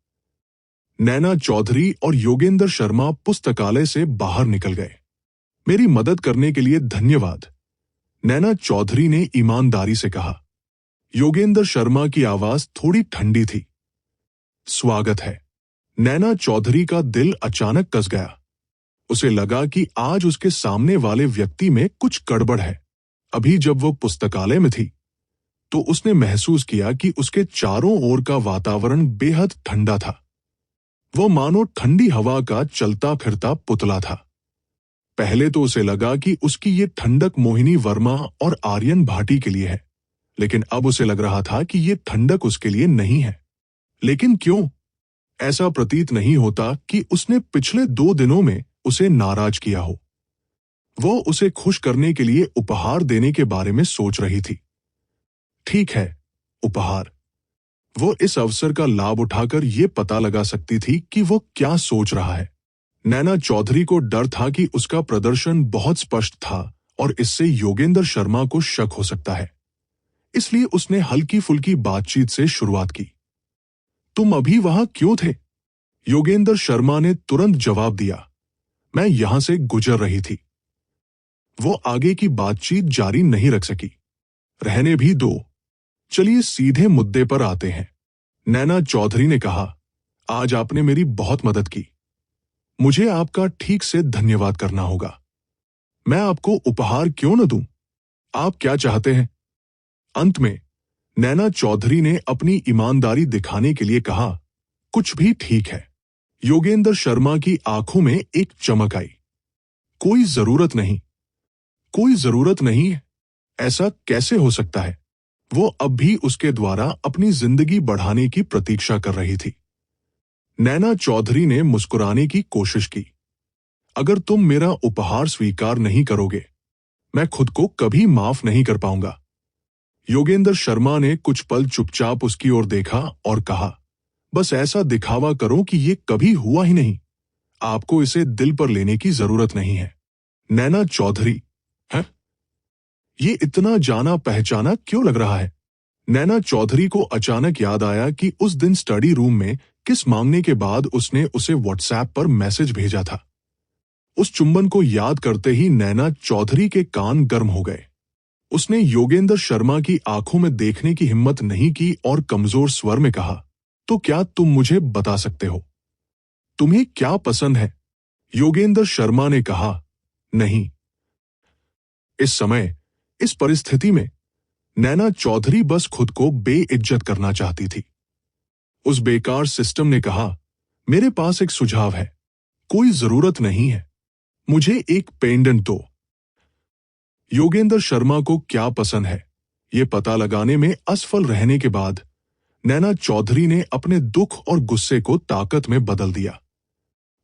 नैना चौधरी और योगेंद्र शर्मा पुस्तकालय से बाहर निकल गए। मेरी मदद करने के लिए धन्यवाद, नैना चौधरी ने ईमानदारी से कहा। योगेंद्र शर्मा की आवाज थोड़ी ठंडी थी। स्वागत है। नैना चौधरी का दिल अचानक कस गया। उसे लगा कि आज उसके सामने वाले व्यक्ति में कुछ गड़बड़ है। अभी जब वो पुस्तकालय में थी तो उसने महसूस किया कि उसके चारों ओर का वातावरण बेहद ठंडा था। वो मानो ठंडी हवा का चलता फिरता पुतला था। पहले तो उसे लगा कि उसकी ये ठंडक मोहिनी वर्मा और आर्यन भाटी के लिए है, लेकिन अब उसे लग रहा था कि ये ठंडक उसके लिए नहीं है। लेकिन क्यों? ऐसा प्रतीत नहीं होता कि उसने पिछले 2 दिनों में उसे नाराज किया हो। वो उसे खुश करने के लिए उपहार देने के बारे में सोच रही थी। ठीक है, उपहार। वो इस अवसर का लाभ उठाकर ये पता लगा सकती थी कि वो क्या सोच रहा है। नैना चौधरी को डर था कि उसका प्रदर्शन बहुत स्पष्ट था और इससे योगेंद्र शर्मा को शक हो सकता है। इसलिए उसने हल्की फुल्की बातचीत से शुरुआत की। तुम अभी वहां क्यों थे? योगेंद्र शर्मा ने तुरंत जवाब दिया, मैं यहां से गुजर रही थी। वो आगे की बातचीत जारी नहीं रख सकी। रहने भी दो, चलिए सीधे मुद्दे पर आते हैं। नैना चौधरी ने कहा, आज आपने मेरी बहुत मदद की। मुझे आपका ठीक से धन्यवाद करना होगा। मैं आपको उपहार क्यों न दूं? आप क्या चाहते हैं? अंत में नैना चौधरी ने अपनी ईमानदारी दिखाने के लिए कहा, कुछ भी ठीक है। योगेंद्र शर्मा की आंखों में एक चमक आई। कोई जरूरत नहीं, कोई जरूरत नहीं है। ऐसा कैसे हो सकता है? वो अब भी उसके द्वारा अपनी जिंदगी बढ़ाने की प्रतीक्षा कर रही थी। नैना चौधरी ने मुस्कुराने की कोशिश की। अगर तुम मेरा उपहार स्वीकार नहीं करोगे, मैं खुद को कभी माफ नहीं कर पाऊंगा। योगेंद्र शर्मा ने कुछ पल चुपचाप उसकी ओर देखा और कहा, बस ऐसा दिखावा करो कि ये कभी हुआ ही नहीं। आपको इसे दिल पर लेने की जरूरत नहीं है। नैना चौधरी, है? ये इतना जाना पहचाना क्यों लग रहा है? नैना चौधरी को अचानक याद आया कि उस दिन स्टडी रूम में किस मांगने के बाद उसने उसे व्हाट्सएप पर मैसेज भेजा था। उस चुंबन को याद करते ही नैना चौधरी के कान गर्म हो गए। उसने योगेंद्र शर्मा की आंखों में देखने की हिम्मत नहीं की और कमजोर स्वर में कहा, तो क्या तुम मुझे बता सकते हो? तुम्हें क्या पसंद है? योगेंद्र शर्मा ने कहा, नहीं। इस समय, इस परिस्थिति में नैना चौधरी बस खुद को बेइज्जत करना चाहती थी। उस बेकार सिस्टम ने कहा, मेरे पास एक सुझाव है। कोई जरूरत नहीं है। मुझे एक पेंडेंट दो। योगेंद्र शर्मा को क्या पसंद है, ये पता लगाने में असफल रहने के बाद नैना चौधरी ने अपने दुख और गुस्से को ताकत में बदल दिया।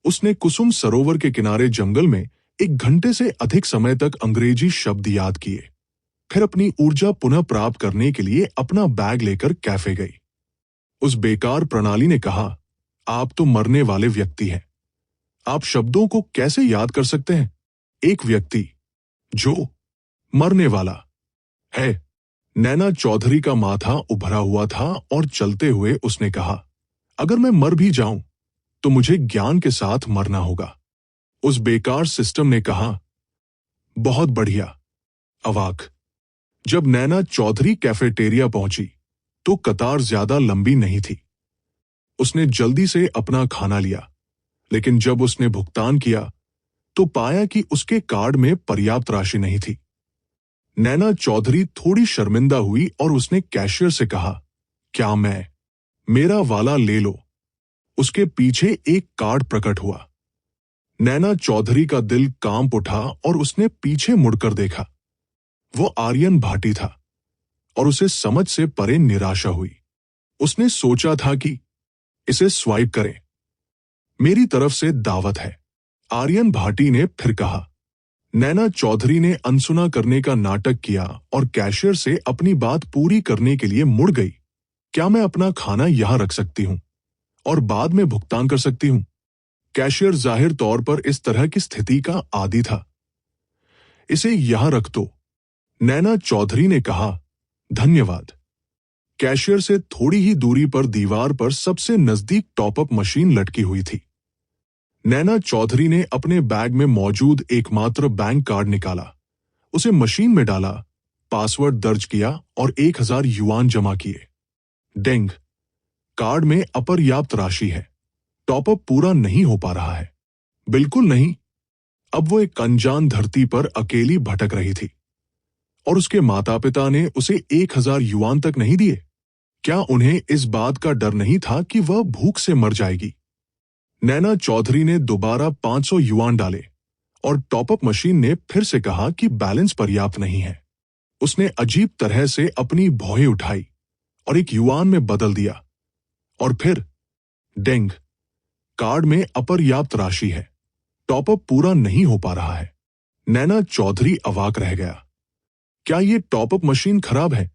उसने कुसुम सरोवर के किनारे जंगल में 1 घंटे से अधिक समय तक अंग्रेजी शब्द याद किए। फिर अपनी ऊर्जा पुनः प्राप्त करने के लिए अपना बैग लेकर कैफे गई। उस बेकार प्रणाली ने कहा, आप तो मरने वाले व्यक्ति हैं। आप शब्दों को कैसे याद कर सकते हैं? एक व्यक्ति जो मरने वाला है। नैना चौधरी का माथा उभरा हुआ था और चलते हुए उसने कहा, अगर मैं मर भी जाऊं तो मुझे ज्ञान के साथ मरना होगा। उस बेकार सिस्टम ने कहा, बहुत बढ़िया। अवाक जब नैना चौधरी कैफेटेरिया पहुंची तो कतार ज्यादा लंबी नहीं थी। उसने जल्दी से अपना खाना लिया, लेकिन जब उसने भुगतान किया तो पाया कि उसके कार्ड में पर्याप्त राशि नहीं थी। नैना चौधरी थोड़ी शर्मिंदा हुई और उसने कैशियर से कहा, क्या मैं मेरा वाला ले लो? उसके पीछे एक कार्ड प्रकट हुआ। नैना चौधरी का दिल कांप उठा और उसने पीछे मुड़कर देखा। वो आर्यन भाटी था और उसे समझ से परे निराशा हुई। उसने सोचा था कि इसे स्वाइप करें, मेरी तरफ से दावत है। आर्यन भाटी ने फिर कहा। नैना चौधरी ने अनसुना करने का नाटक किया और कैशियर से अपनी बात पूरी करने के लिए मुड़ गई। क्या मैं अपना खाना यहां रख सकती हूं और बाद में भुगतान कर सकती हूं? कैशियर जाहिर तौर पर इस तरह की स्थिति का आदी था। इसे यहां रख दो, नैना चौधरी ने कहा। धन्यवाद। कैशियर से थोड़ी ही दूरी पर दीवार पर सबसे नजदीक टॉपअप मशीन लटकी हुई थी। नैना चौधरी ने अपने बैग में मौजूद एकमात्र बैंक कार्ड निकाला, उसे मशीन में डाला, पासवर्ड दर्ज किया और 1000 युआन जमा किए। डेंग, कार्ड में अपर्याप्त राशि है। टॉपअप पूरा नहीं हो पा रहा है। बिल्कुल नहीं। अब वो एक अनजान धरती पर अकेली भटक रही थी और उसके माता पिता ने उसे 1000 युआन तक नहीं दिए। क्या उन्हें इस बात का डर नहीं था कि वह भूख से मर जाएगी? नैना चौधरी ने दोबारा 500 युआन डाले और टॉपअप मशीन ने फिर से कहा कि बैलेंस पर्याप्त नहीं है। उसने अजीब तरह से अपनी भौहें उठाई और 1 युआन में बदल दिया और फिर डेंग, कार्ड में अपर्याप्त राशि है। टॉपअप पूरा नहीं हो पा रहा है। नैना चौधरी अवाक रह गया। क्या ये टॉपअप मशीन खराब है?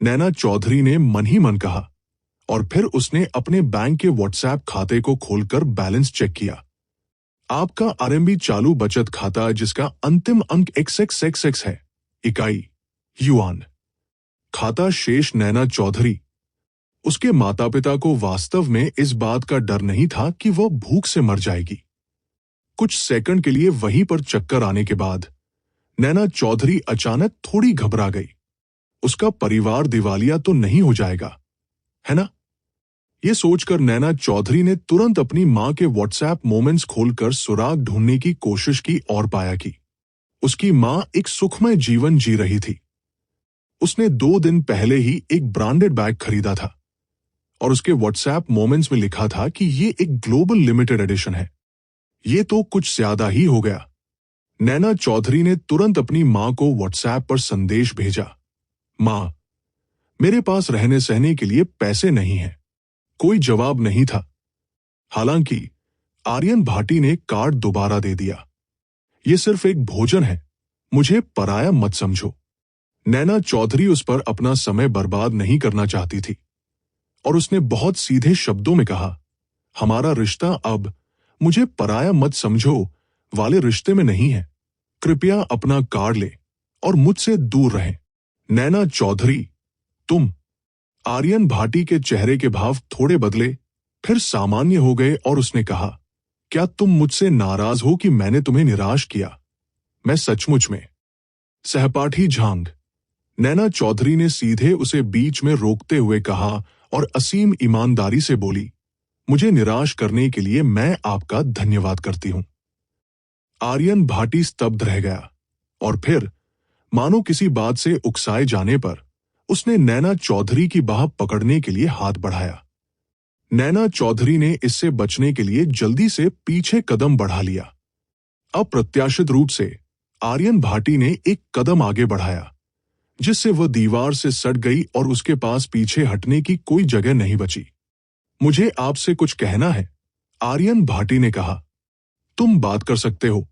नैना चौधरी ने मन ही मन कहा और फिर उसने अपने बैंक के व्हाट्सएप खाते को खोलकर बैलेंस चेक किया। आपका आरएमबी चालू बचत खाता जिसका अंतिम अंक XXXX है, इकाई युआन। खाता शेष नैना चौधरी उसके माता पिता को वास्तव में इस बात का डर नहीं था कि वह भूख से मर जाएगी। कुछ सेकंड के लिए वहीं पर चक्कर आने के बाद नैना चौधरी अचानक थोड़ी घबरा गई। उसका परिवार दिवालिया तो नहीं हो जाएगा, है ना? ये सोचकर नैना चौधरी ने तुरंत अपनी मां के व्हाट्सएप मोमेंट्स खोलकर सुराग ढूंढने की कोशिश की और पाया कि उसकी मां एक सुखमय जीवन जी रही थी। उसने 2 दिन पहले ही एक ब्रांडेड बैग खरीदा था और उसके व्हाट्सएप मोमेंट्स में लिखा था कि ये एक ग्लोबल लिमिटेड एडिशन है। ये तो कुछ ज्यादा ही हो गया। नैना चौधरी ने तुरंत अपनी मां को व्हाट्सएप पर संदेश भेजा, मां, मेरे पास रहने सहने के लिए पैसे नहीं हैं। कोई जवाब नहीं था। हालांकि आर्यन भाटी ने कार्ड दोबारा दे दिया। ये सिर्फ एक भोजन है, मुझे पराया मत समझो। नैना चौधरी उस पर अपना समय बर्बाद नहीं करना चाहती थी और उसने बहुत सीधे शब्दों में कहा, हमारा रिश्ता अब मुझे पराया मत समझो वाले रिश्ते में नहीं है। कृपया अपना कार्ड ले और मुझसे दूर रहें। नैना चौधरी, तुम। आर्यन भाटी के चेहरे के भाव थोड़े बदले, फिर सामान्य हो गए और उसने कहा, क्या तुम मुझसे नाराज हो कि मैंने तुम्हें निराश किया? मैं सचमुच में। सहपाठी झांग। नैना चौधरी ने सीधे उसे बीच में रोकते हुए कहा और असीम ईमानदारी से बोली, मुझे निराश करने के लिए मैं आपका धन्यवाद करती हूं। आर्यन भाटी स्तब्ध रह गया और फिर मानो किसी बात से उकसाए जाने पर उसने नैना चौधरी की बाह पकड़ने के लिए हाथ बढ़ाया। नैना चौधरी ने इससे बचने के लिए जल्दी से पीछे कदम बढ़ा लिया। अप्रत्याशित रूप से आर्यन भाटी ने एक कदम आगे बढ़ाया, जिससे वह दीवार से सट गई और उसके पास पीछे हटने की कोई जगह नहीं बची। मुझे आपसे कुछ कहना है, आर्यन भाटी ने कहा। तुम बात कर सकते हो,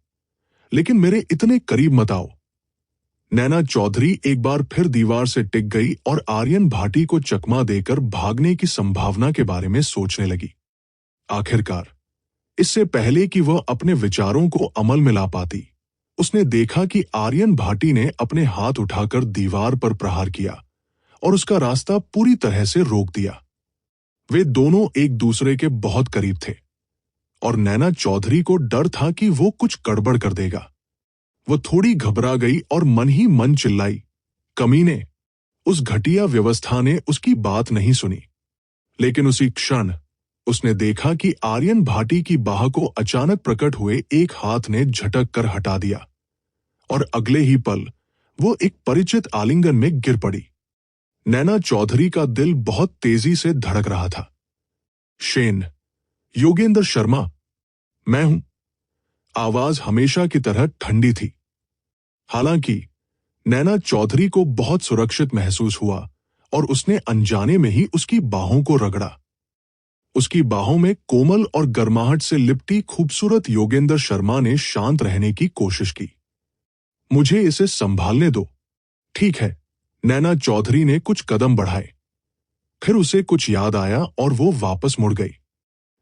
लेकिन मेरे इतने करीब मत आओ। नैना चौधरी एक बार फिर दीवार से टिक गई और आर्यन भाटी को चकमा देकर भागने की संभावना के बारे में सोचने लगी। आखिरकार, इससे पहले कि वह अपने विचारों को अमल में ला पाती, उसने देखा कि आर्यन भाटी ने अपने हाथ उठाकर दीवार पर प्रहार किया और उसका रास्ता पूरी तरह से रोक दिया। वे दोनों एक दूसरे के बहुत करीब थे और नैना चौधरी को डर था कि वो कुछ गड़बड़ कर देगा। वो थोड़ी घबरा गई और मन ही मन चिल्लाई, कमीने। उस घटिया व्यवस्था ने उसकी बात नहीं सुनी। लेकिन उसी क्षण उसने देखा कि आर्यन भाटी की बाह को अचानक प्रकट हुए एक हाथ ने झटक कर हटा दिया और अगले ही पल वो एक परिचित आलिंगन में गिर पड़ी। नैना चौधरी का दिल बहुत तेजी से धड़क रहा था। शेन, योगेंद्र शर्मा, मैं हूं। आवाज हमेशा की तरह ठंडी थी। हालांकि नैना चौधरी को बहुत सुरक्षित महसूस हुआ और उसने अनजाने में ही उसकी बाहों को रगड़ा। उसकी बाहों में कोमल और गर्माहट से लिपटी खूबसूरत योगेंद्र शर्मा ने शांत रहने की कोशिश की। मुझे इसे संभालने दो। ठीक है। नैना चौधरी ने कुछ कदम बढ़ाए। फिर उसे कुछ याद आया और वो वापस मुड़ गई।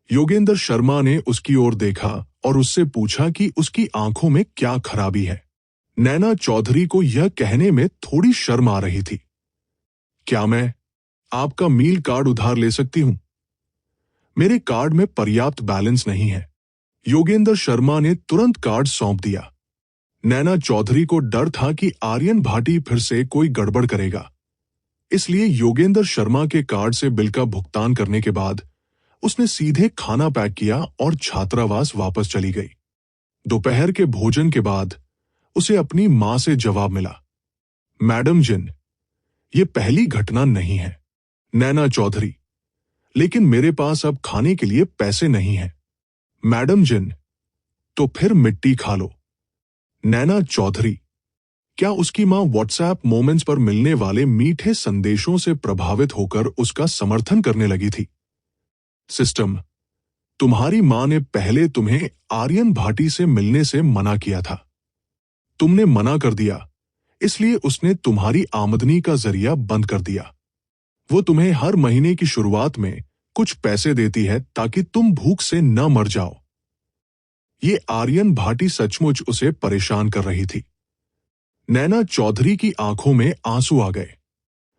योगेंद्र शर्मा ने उसकी ओर देखा और उससे पूछा कि उसकी आंखों में क्या खराबी है। नैना चौधरी को यह कहने में थोड़ी शर्म आ रही थी। क्या मैं आपका मील कार्ड उधार ले सकती हूं? मेरे कार्ड में पर्याप्त बैलेंस नहीं है। योगेंद्र शर्मा ने तुरंत कार्ड सौंप दिया। नैना चौधरी को डर था कि आर्यन भाटी फिर से कोई गड़बड़ करेगा, इसलिए योगेंद्र शर्मा के कार्ड से बिल का भुगतान करने के बाद उसने सीधे खाना पैक किया और छात्रावास वापस चली गई। दोपहर के भोजन के बाद उसे अपनी मां से जवाब मिला, मैडम जिन, ये पहली घटना नहीं है। नैना चौधरी, लेकिन मेरे पास अब खाने के लिए पैसे नहीं हैं। मैडम जिन, तो फिर मिट्टी खा लो। नैना चौधरी, क्या उसकी मां व्हाट्सएप मोमेंट्स पर मिलने वाले मीठे संदेशों से प्रभावित होकर उसका समर्थन करने लगी थी? सिस्टम, तुम्हारी मां ने पहले तुम्हें आर्यन भाटी से मिलने से मना किया था। तुमने मना कर दिया, इसलिए उसने तुम्हारी आमदनी का जरिया बंद कर दिया। वो तुम्हें हर महीने की शुरुआत में कुछ पैसे देती है ताकि तुम भूख से न मर जाओ। ये आर्यन भाटी सचमुच उसे परेशान कर रही थी। नैना चौधरी की आंखों में आंसू आ गए।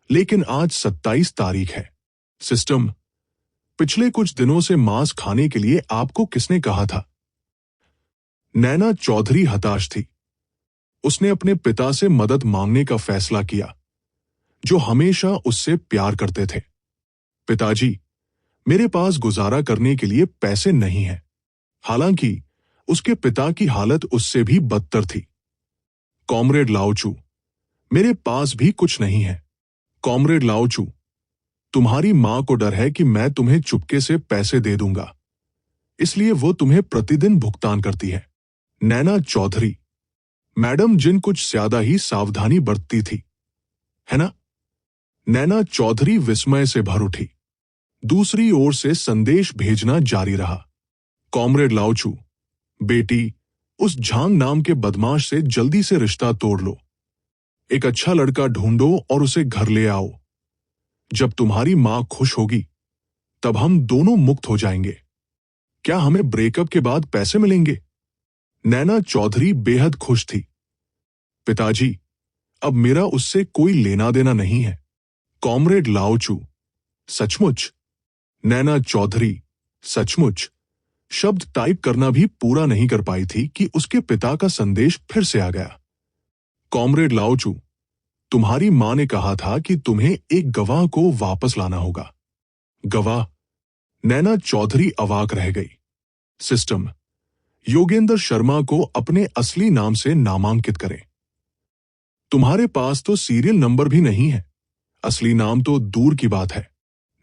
लेकिन आज 27 तारीख है। सिस्टम, पिछले कुछ दिनों से मांस खाने के लिए आपको किसने कहा था? नैना चौधरी हताश थी। उसने अपने पिता से मदद मांगने का फैसला किया, जो हमेशा उससे प्यार करते थे। पिताजी, मेरे पास गुजारा करने के लिए पैसे नहीं हैं। हालांकि उसके पिता की हालत उससे भी बदतर थी। कॉमरेड लाओचू, मेरे पास भी कुछ नहीं है। कॉमरेड लाओचू, तुम्हारी मां को डर है कि मैं तुम्हें चुपके से पैसे दे दूंगा, इसलिए वो तुम्हें प्रतिदिन भुगतान करती है। नैना चौधरी, मैडम जिन कुछ ज्यादा ही सावधानी बरतती थी, है ना? नैना चौधरी विस्मय से भर उठी। दूसरी ओर से संदेश भेजना जारी रहा। कॉमरेड लाओचू, बेटी, उस झांग नाम के बदमाश से जल्दी से रिश्ता तोड़ लो। एक अच्छा लड़का ढूंढो और उसे घर ले आओ। जब तुम्हारी मां खुश होगी, तब हम दोनों मुक्त हो जाएंगे। क्या हमें ब्रेकअप के बाद पैसे मिलेंगे? नैना चौधरी बेहद खुश थी। पिताजी, अब मेरा उससे कोई लेना देना नहीं है। कॉमरेड लाओचू, सचमुच? नैना चौधरी, सचमुच। शब्द टाइप करना भी पूरा नहीं कर पाई थी कि उसके पिता का संदेश फिर से आ गया। कॉमरेड लाओचू, तुम्हारी मां ने कहा था कि तुम्हें एक गवाह को वापस लाना होगा। गवाह? नैना चौधरी अवाक रह गई। सिस्टम, योगेंद्र शर्मा को अपने असली नाम से नामांकित करें। तुम्हारे पास तो सीरियल नंबर भी नहीं है, असली नाम तो दूर की बात है।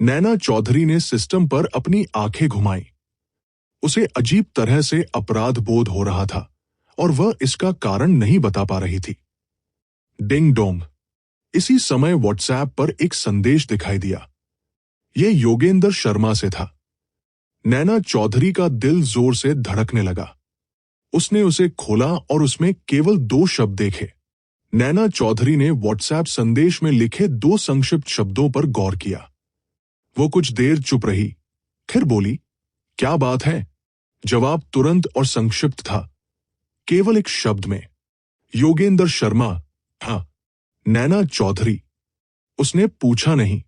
नैना चौधरी ने सिस्टम पर अपनी आंखें घुमाई। उसे अजीब तरह से अपराध बोध हो रहा था और वह इसका कारण नहीं बता पा रही थी। Ding dong. इसी समय व्हाट्सएप पर एक संदेश दिखाई दिया। यह योगेंद्र शर्मा से था। नैना चौधरी का दिल जोर से धड़कने लगा। उसने उसे खोला और उसमें केवल 2 शब्द देखे। नैना चौधरी ने व्हाट्सएप संदेश में लिखे 2 संक्षिप्त शब्दों पर गौर किया। वो कुछ देर चुप रही, फिर बोली, क्या बात है? जवाब तुरंत और संक्षिप्त था, केवल एक शब्द में, योगेंद्र शर्मा। हाँ। नैना चौधरी। उसने पूछा नहीं।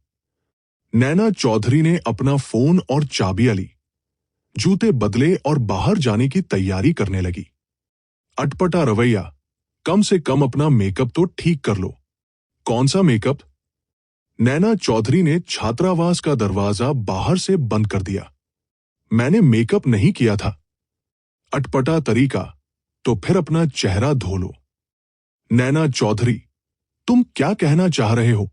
नैना चौधरी ने अपना फोन और चाबियां ली, जूते बदले और बाहर जाने की तैयारी करने लगी। अटपटा रवैया, कम से कम अपना मेकअप तो ठीक कर लो। कौन सा मेकअप? नैना चौधरी ने छात्रावास का दरवाजा बाहर से बंद कर दिया। मैंने मेकअप नहीं किया था। अटपटा तरीका, तो फिर अपना चेहरा धो लो। नैना चौधरी, तुम क्या कहना चाह रहे हो?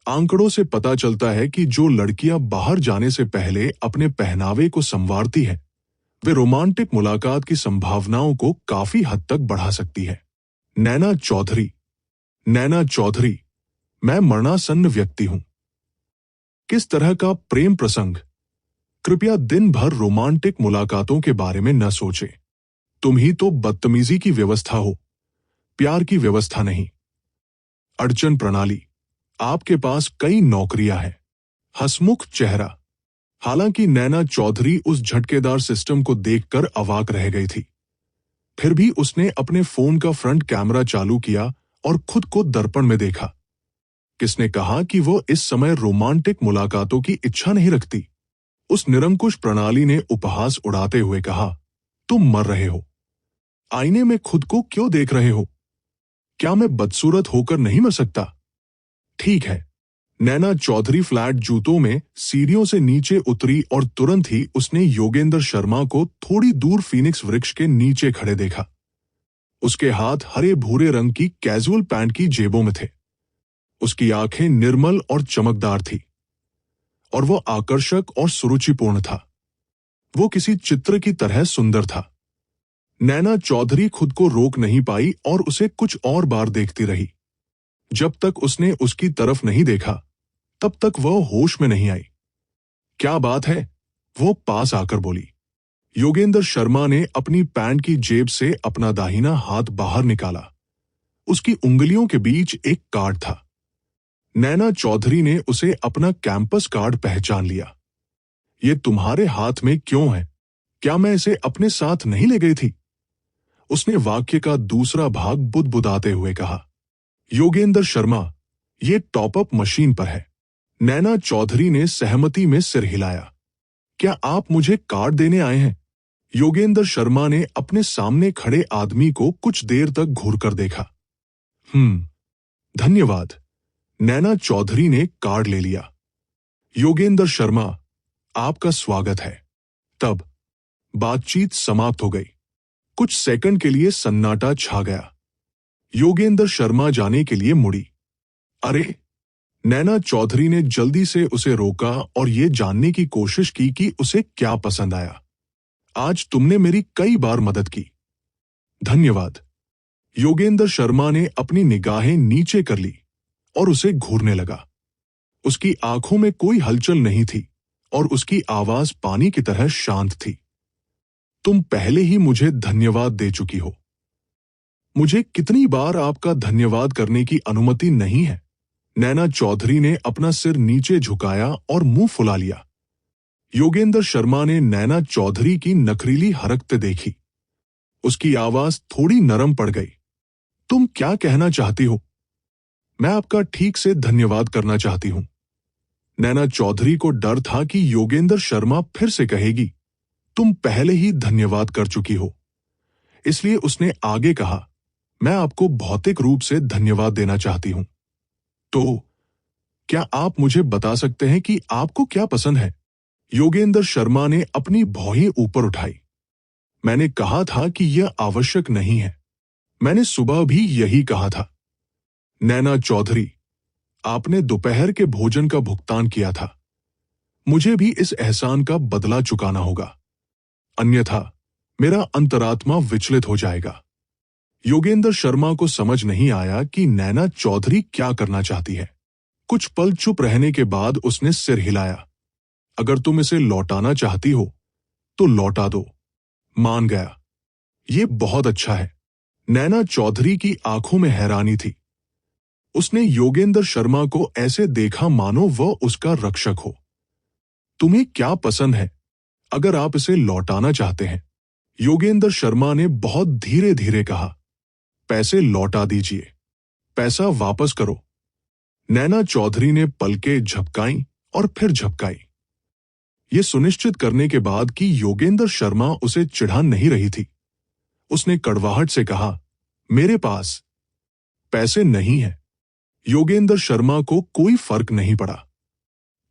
आंकड़ों से पता चलता है कि जो लड़कियां बाहर जाने से पहले अपने पहनावे को संवारती हैं, वे रोमांटिक मुलाकात की संभावनाओं को काफी हद तक बढ़ा सकती है। नैना चौधरी। नैना चौधरी, मैं मरणासन्न व्यक्ति हूं। किस तरह का प्रेम प्रसंग? कृपया दिन भर रोमांटिक मुलाकातों के बारे में न सोचे। तुम ही तो बदतमीजी की व्यवस्था हो, प्यार की व्यवस्था नहीं। अड़चन प्रणाली, आपके पास कई नौकरियां हैं। हंसमुख चेहरा। हालांकि नैना चौधरी उस झटकेदार सिस्टम को देखकर अवाक रह गई थी। फिर भी उसने अपने फोन का फ्रंट कैमरा चालू किया और खुद को दर्पण में देखा। किसने कहा कि वो इस समय रोमांटिक मुलाकातों की इच्छा नहीं रखती? उस निरंकुश प्रणाली ने उपहास उड़ाते हुए कहा, तुम मर रहे हो। आईने में खुद को क्यों देख रहे हो? क्या मैं बदसूरत होकर नहीं मर सकता? ठीक है। नैना चौधरी फ्लैट जूतों में सीढ़ियों से नीचे उतरी और तुरंत ही उसने योगेंद्र शर्मा को थोड़ी दूर फीनिक्स वृक्ष के नीचे खड़े देखा। उसके हाथ हरे भूरे रंग की कैजुअल पैंट की जेबों में थे। उसकी आंखें निर्मल और चमकदार थी और वो आकर्षक और सुरुचिपूर्ण था। वो किसी चित्र की तरह सुंदर था। नैना चौधरी खुद को रोक नहीं पाई और उसे कुछ और बार देखती रही। जब तक उसने उसकी तरफ नहीं देखा, तब तक वह होश में नहीं आई। क्या बात है? वो पास आकर बोली। योगेंद्र शर्मा ने अपनी पैंट की जेब से अपना दाहिना हाथ बाहर निकाला। उसकी उंगलियों के बीच एक कार्ड था। नैना चौधरी ने उसे अपना कैंपस कार्ड पहचान लिया। ये तुम्हारे हाथ में क्यों है? क्या मैं इसे अपने साथ नहीं ले गई थी? उसने वाक्य का दूसरा भाग बुदबुदाते हुए कहा। योगेंद्र शर्मा, ये टॉपअप मशीन पर है। नैना चौधरी ने सहमति में सिर हिलाया। क्या आप मुझे कार्ड देने आए हैं? योगेंद्र शर्मा ने अपने सामने खड़े आदमी को कुछ देर तक घूरकर देखा। धन्यवाद। नैना चौधरी ने कार्ड ले लिया। योगेंद्र शर्मा, आपका स्वागत है। तब बातचीत समाप्त हो गई। कुछ सेकंड के लिए सन्नाटा छा गया। योगेंद्र शर्मा जाने के लिए मुड़ी। अरे! नैना चौधरी ने जल्दी से उसे रोका और ये जानने की कोशिश की कि उसे क्या पसंद आया। आज तुमने मेरी कई बार मदद की। धन्यवाद। योगेंद्र शर्मा ने अपनी निगाहें नीचे कर ली और उसे घूरने लगा। उसकी आंखों में कोई हलचल नहीं थी और उसकी आवाज पानी की तरह शांत थी। तुम पहले ही मुझे धन्यवाद दे चुकी हो। मुझे कितनी बार आपका धन्यवाद करने की अनुमति नहीं है? नैना चौधरी ने अपना सिर नीचे झुकाया और मुंह फुला लिया। योगेंद्र शर्मा ने नैना चौधरी की नखरीली हरकतें देखी। उसकी आवाज थोड़ी नरम पड़ गई। तुम क्या कहना चाहती हो? मैं आपका ठीक से धन्यवाद करना चाहती हूं। नैना चौधरी को डर था कि योगेंद्र शर्मा फिर से कहेगी, तुम पहले ही धन्यवाद कर चुकी हो। इसलिए उसने आगे कहा, मैं आपको भौतिक रूप से धन्यवाद देना चाहती हूं। तो क्या आप मुझे बता सकते हैं कि आपको क्या पसंद है? योगेंद्र शर्मा ने अपनी भौहें ऊपर उठाई। मैंने कहा था कि यह आवश्यक नहीं है। मैंने सुबह भी यही कहा था। नैना चौधरी, आपने दोपहर के भोजन का भुगतान किया था। मुझे भी इस एहसान का बदला चुकाना होगा, अन्यथा मेरा अंतरात्मा विचलित हो जाएगा। योगेंद्र शर्मा को समझ नहीं आया कि नैना चौधरी क्या करना चाहती है। कुछ पल चुप रहने के बाद उसने सिर हिलाया। अगर तुम इसे लौटाना चाहती हो तो लौटा दो। मान गया। ये बहुत अच्छा है। नैना चौधरी की आंखों में हैरानी थी। उसने योगेंद्र शर्मा को ऐसे देखा मानो वह उसका रक्षक हो। तुम्हें क्या पसंद है, अगर आप इसे लौटाना चाहते हैं? योगेंद्र शर्मा ने बहुत धीरे धीरे कहा, पैसे लौटा दीजिए। पैसा वापस करो। नैना चौधरी ने पलकें झपकाईं और फिर झपकाई। ये सुनिश्चित करने के बाद कि योगेंद्र शर्मा उसे चिढ़ा नहीं रही थी, उसने कड़वाहट से कहा, मेरे पास पैसे नहीं है। योगेंद्र शर्मा को कोई फर्क नहीं पड़ा।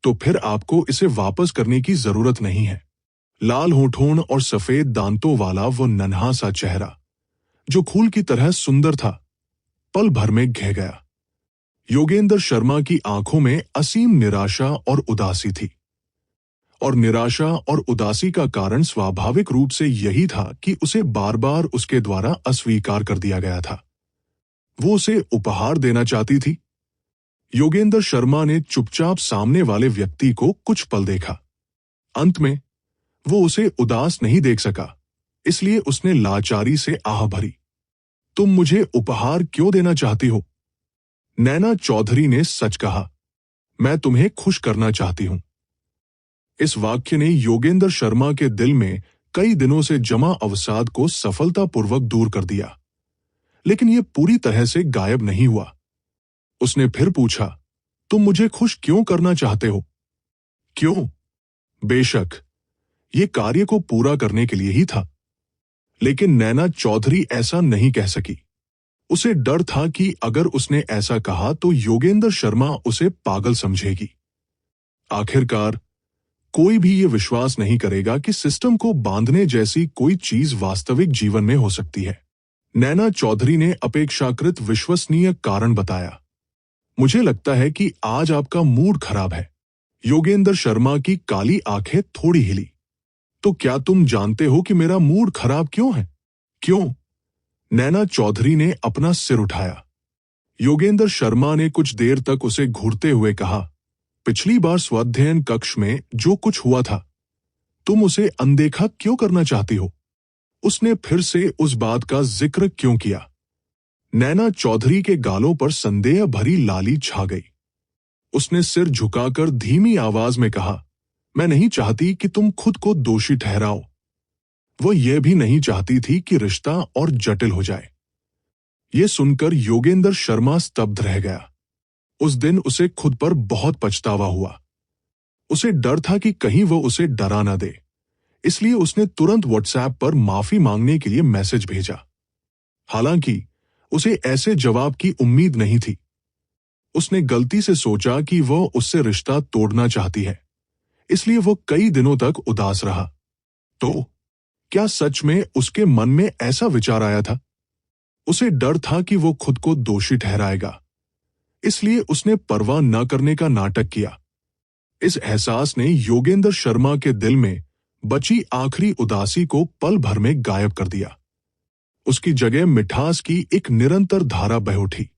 तो फिर आपको इसे वापस करने की जरूरत नहीं है। लाल होठों और सफेद दांतों वाला वो नन्हा सा चेहरा, जो फूल की तरह सुंदर था, पल भर में घे गया। योगेंद्र शर्मा की आंखों में असीम निराशा और उदासी थी, और निराशा और उदासी का कारण स्वाभाविक रूप से यही था कि उसे बार बार उसके द्वारा अस्वीकार कर दिया गया था। वो उसे उपहार देना चाहती थी। योगेंद्र शर्मा ने चुपचाप सामने वाले व्यक्ति को कुछ पल देखा। अंत में वो उसे उदास नहीं देख सका, इसलिए उसने लाचारी से आह भरी, तुम मुझे उपहार क्यों देना चाहती हो? नैना चौधरी ने सच कहा, मैं तुम्हें खुश करना चाहती हूं। इस वाक्य ने योगेंद्र शर्मा के दिल में कई दिनों से जमा अवसाद को सफलतापूर्वक दूर कर दिया, लेकिन यह पूरी तरह से गायब नहीं हुआ। उसने फिर पूछा, तुम मुझे खुश क्यों करना चाहते हो? क्यों? बेशक ये कार्य को पूरा करने के लिए ही था। लेकिन नैना चौधरी ऐसा नहीं कह सकी। उसे डर था कि अगर उसने ऐसा कहा तो योगेंद्र शर्मा उसे पागल समझेगी। आखिरकार कोई भी ये विश्वास नहीं करेगा कि सिस्टम को बांधने जैसी कोई चीज वास्तविक जीवन में हो सकती है। नैना चौधरी ने अपेक्षाकृत विश्वसनीय कारण बताया, मुझे लगता है कि आज आपका मूड खराब है। योगेंद्र शर्मा की काली आंखें थोड़ी हिली। तो क्या तुम जानते हो कि मेरा मूड खराब क्यों है? क्यों? नैना चौधरी ने अपना सिर उठाया। योगेंद्र शर्मा ने कुछ देर तक उसे घूरते हुए कहा, पिछली बार स्वाध्ययन कक्ष में जो कुछ हुआ था, तुम उसे अनदेखा क्यों करना चाहती हो? उसने फिर से उस बात का जिक्र क्यों किया? नैना चौधरी के गालों पर संदेह भरी लाली छा गई। उसने सिर झुकाकर धीमी आवाज में कहा, मैं नहीं चाहती कि तुम खुद को दोषी ठहराओ। वो यह भी नहीं चाहती थी कि रिश्ता और जटिल हो जाए। ये सुनकर योगेंद्र शर्मा स्तब्ध रह गया। उस दिन उसे खुद पर बहुत पछतावा हुआ। उसे डर था कि कहीं वो उसे डरा न दे, इसलिए उसने तुरंत व्हाट्सएप पर माफी मांगने के लिए मैसेज भेजा। हालांकि उसे ऐसे जवाब की उम्मीद नहीं थी। उसने गलती से सोचा कि वो उससे रिश्ता तोड़ना चाहती है, इसलिए वो कई दिनों तक उदास रहा। तो क्या सच में उसके मन में ऐसा विचार आया था? उसे डर था कि वो खुद को दोषी ठहराएगा, इसलिए उसने परवाह न करने का नाटक किया। इस एहसास ने योगेंद्र शर्मा के दिल में बची आखिरी उदासी को पल भर में गायब कर दिया। उसकी जगह मिठास की एक निरंतर धारा बह उठी।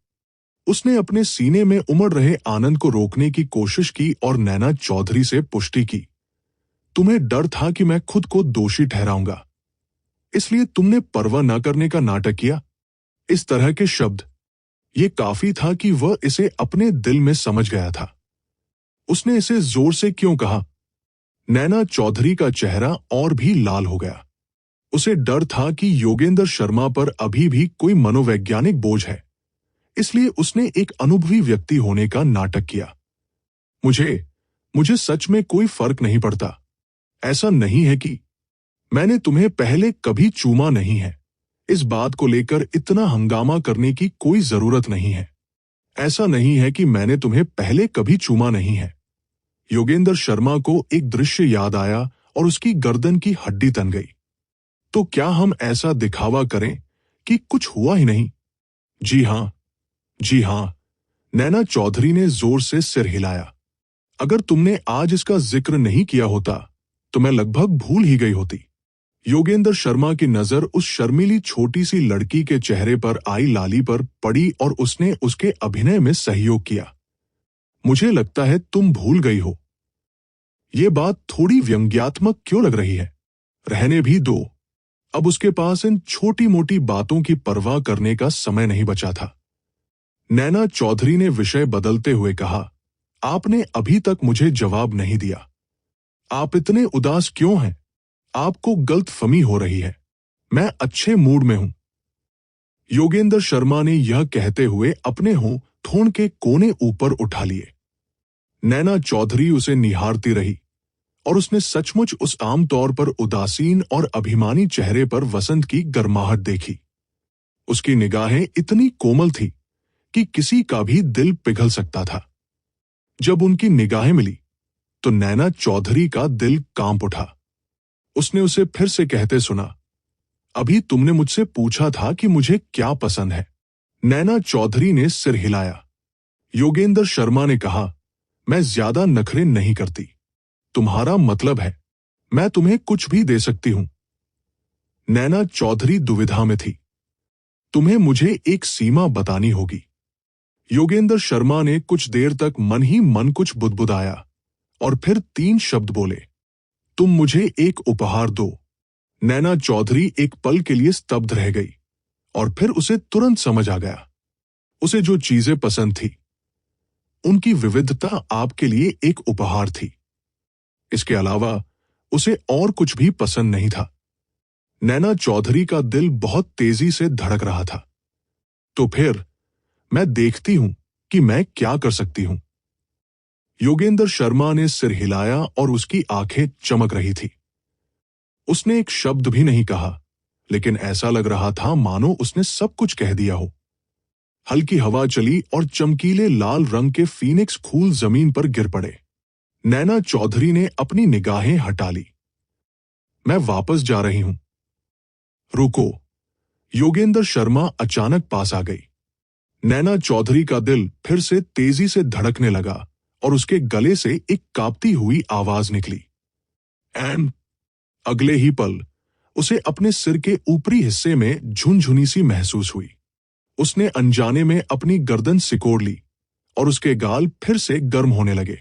उसने अपने सीने में उमड़ रहे आनंद को रोकने की कोशिश की और नैना चौधरी से पुष्टि की। तुम्हें डर था कि मैं खुद को दोषी ठहराऊंगा, इसलिए तुमने परवाह न करने का नाटक किया। इस तरह के शब्द, ये काफी था कि वह इसे अपने दिल में समझ गया था। उसने इसे जोर से क्यों कहा? नैना चौधरी का चेहरा और भी लाल हो गया। उसे डर था कि योगेंद्र शर्मा पर अभी भी कोई मनोवैज्ञानिक बोझ है, इसलिए उसने एक अनुभवी व्यक्ति होने का नाटक किया। मुझे सच में कोई फर्क नहीं पड़ता। ऐसा नहीं है कि मैंने तुम्हें पहले कभी चूमा नहीं है। इस बात को लेकर इतना हंगामा करने की कोई जरूरत नहीं है। ऐसा नहीं है कि मैंने तुम्हें पहले कभी चूमा नहीं है। योगेंद्र शर्मा को एक दृश्य याद आया और उसकी गर्दन की हड्डी तन गई। तो क्या हम ऐसा दिखावा करें कि कुछ हुआ ही नहीं? जी हां, नैना चौधरी ने जोर से सिर हिलाया। अगर तुमने आज इसका जिक्र नहीं किया होता तो मैं लगभग भूल ही गई होती। योगेंद्र शर्मा की नजर उस शर्मीली छोटी सी लड़की के चेहरे पर आई लाली पर पड़ी और उसने उसके अभिनय में सहयोग किया। मुझे लगता है तुम भूल गई हो। ये बात थोड़ी व्यंग्यात्मक क्यों लग रही है? रहने भी दो। अब उसके पास इन छोटी मोटी बातों की परवाह करने का समय नहीं बचा था। नैना चौधरी ने विषय बदलते हुए कहा, आपने अभी तक मुझे जवाब नहीं दिया। आप इतने उदास क्यों हैं? आपको गलतफहमी हो रही है। मैं अच्छे मूड में हूं। योगेंद्र शर्मा ने यह कहते हुए अपने होंठ के कोने ऊपर उठा लिए। नैना चौधरी उसे निहारती रही और उसने सचमुच उस आमतौर पर उदासीन और अभिमानी चेहरे पर वसंत की गर्माहट देखी। उसकी निगाहें इतनी कोमल थी कि किसी का भी दिल पिघल सकता था। जब उनकी निगाहें मिली तो नैना चौधरी का दिल कांप उठा। उसने उसे फिर से कहते सुना, अभी तुमने मुझसे पूछा था कि मुझे क्या पसंद है। नैना चौधरी ने सिर हिलाया। योगेंद्र शर्मा ने कहा, मैं ज्यादा नखरे नहीं करती। तुम्हारा मतलब है मैं तुम्हें कुछ भी दे सकती हूं। नैना चौधरी दुविधा में थी। तुम्हें मुझे एक सीमा बतानी होगी। योगेंद्र शर्मा ने कुछ देर तक मन ही मन कुछ बुदबुदाया और फिर 3 शब्द बोले, तुम मुझे एक उपहार दो। नैना चौधरी एक पल के लिए स्तब्ध रह गई और फिर उसे तुरंत समझ आ गया। उसे जो चीजें पसंद थी उनकी विविधता आपके लिए एक उपहार थी। इसके अलावा उसे और कुछ भी पसंद नहीं था। नैना चौधरी का दिल बहुत तेजी से धड़क रहा था। तो फिर मैं देखती हूं कि मैं क्या कर सकती हूं। योगेंद्र शर्मा ने सिर हिलाया और उसकी आंखें चमक रही थी। उसने एक शब्द भी नहीं कहा, लेकिन ऐसा लग रहा था मानो उसने सब कुछ कह दिया हो। हल्की हवा चली और चमकीले लाल रंग के फीनिक्स फूल जमीन पर गिर पड़े। नैना चौधरी ने अपनी निगाहें हटा ली। मैं वापस जा रही हूं। रुको। योगेंद्र शर्मा अचानक पास आ गई। नैना चौधरी का दिल फिर से तेजी से धड़कने लगा और उसके गले से एक कांपती हुई आवाज निकली। एंड अगले ही पल उसे अपने सिर के ऊपरी हिस्से में झुनझुनी सी महसूस हुई। उसने अनजाने में अपनी गर्दन सिकोड़ ली और उसके गाल फिर से गर्म होने लगे।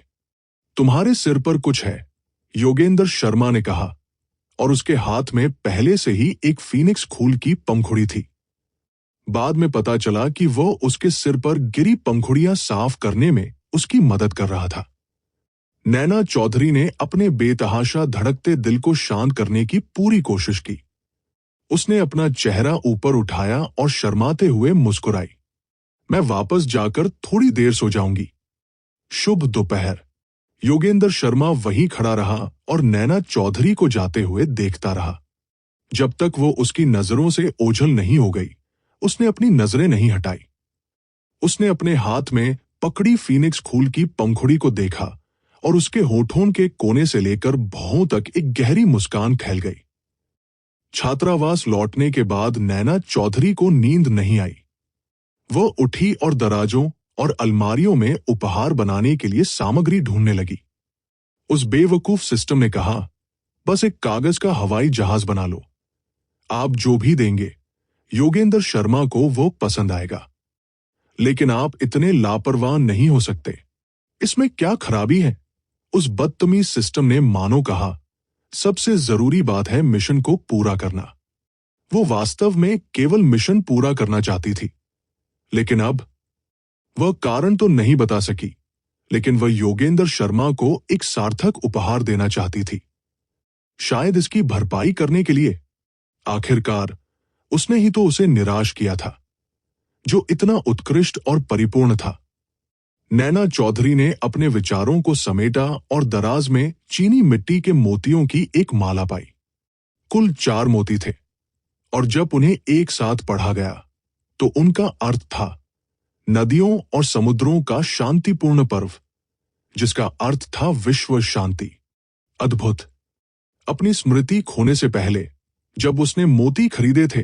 तुम्हारे सिर पर कुछ है, योगेंद्र शर्मा ने कहा, और उसके हाथ में पहले से ही एक फीनिक्स फूल की पंखुड़ी थी। बाद में पता चला कि वो उसके सिर पर गिरी पंखुड़ियां साफ करने में उसकी मदद कर रहा था। नैना चौधरी ने अपने बेतहाशा धड़कते दिल को शांत करने की पूरी कोशिश की। उसने अपना चेहरा ऊपर उठाया और शर्माते हुए मुस्कुराई। मैं वापस जाकर थोड़ी देर सो जाऊंगी। शुभ दोपहर। योगेंद्र शर्मा वहीं खड़ा रहा और नैना चौधरी को जाते हुए देखता रहा। जब तक वो उसकी नजरों से ओझल नहीं हो गई, उसने अपनी नजरें नहीं हटाई। उसने अपने हाथ में पकड़ी फीनिक्स फूल की पंखुड़ी को देखा और उसके होठों के कोने से लेकर भौं तक एक गहरी मुस्कान फैल गई। छात्रावास लौटने के बाद नैना चौधरी को नींद नहीं आई। वह उठी और दराजों और अलमारियों में उपहार बनाने के लिए सामग्री ढूंढने लगी। उस बेवकूफ सिस्टम ने कहा, बस एक कागज का हवाई जहाज बना लो। आप जो भी देंगे, योगेंद्र शर्मा को वो पसंद आएगा। लेकिन आप इतने लापरवाह नहीं हो सकते। इसमें क्या खराबी है? उस बदतमीज सिस्टम ने मानो कहा, सबसे जरूरी बात है मिशन को पूरा करना। वो वास्तव में केवल मिशन पूरा करना चाहती थी। लेकिन अब वह कारण तो नहीं बता सकी, लेकिन वह योगेंद्र शर्मा को एक सार्थक उपहार देना चाहती थी। शायद इसकी भरपाई करने के लिए। आखिरकार उसने ही तो उसे निराश किया था, जो इतना उत्कृष्ट और परिपूर्ण था। नैना चौधरी ने अपने विचारों को समेटा और दराज में चीनी मिट्टी के मोतियों की एक माला पाई। कुल 4 मोती थे, और जब उन्हें एक साथ पढ़ा गया तो उनका अर्थ था नदियों और समुद्रों का शांतिपूर्ण पर्व, जिसका अर्थ था विश्व शांति। अद्भुत। अपनी स्मृति खोने से पहले जब उसने मोती खरीदे थे,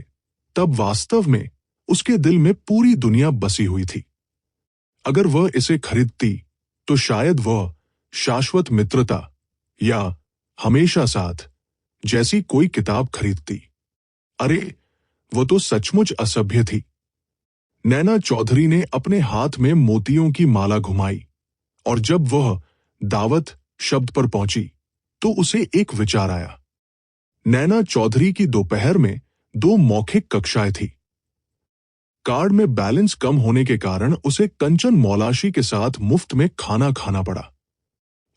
तब वास्तव में उसके दिल में पूरी दुनिया बसी हुई थी। अगर वह इसे खरीदती तो शायद वह शाश्वत मित्रता या हमेशा साथ जैसी कोई किताब खरीदती। अरे, वो तो सचमुच असभ्य थी। नैना चौधरी ने अपने हाथ में मोतियों की माला घुमाई, और जब वह दावत शब्द पर पहुंची तो उसे एक विचार आया। नैना चौधरी की दोपहर में 2 मौखिक कक्षाएं थी। कार्ड में बैलेंस कम होने के कारण उसे कंचन मौलाशी के साथ मुफ्त में खाना खाना पड़ा।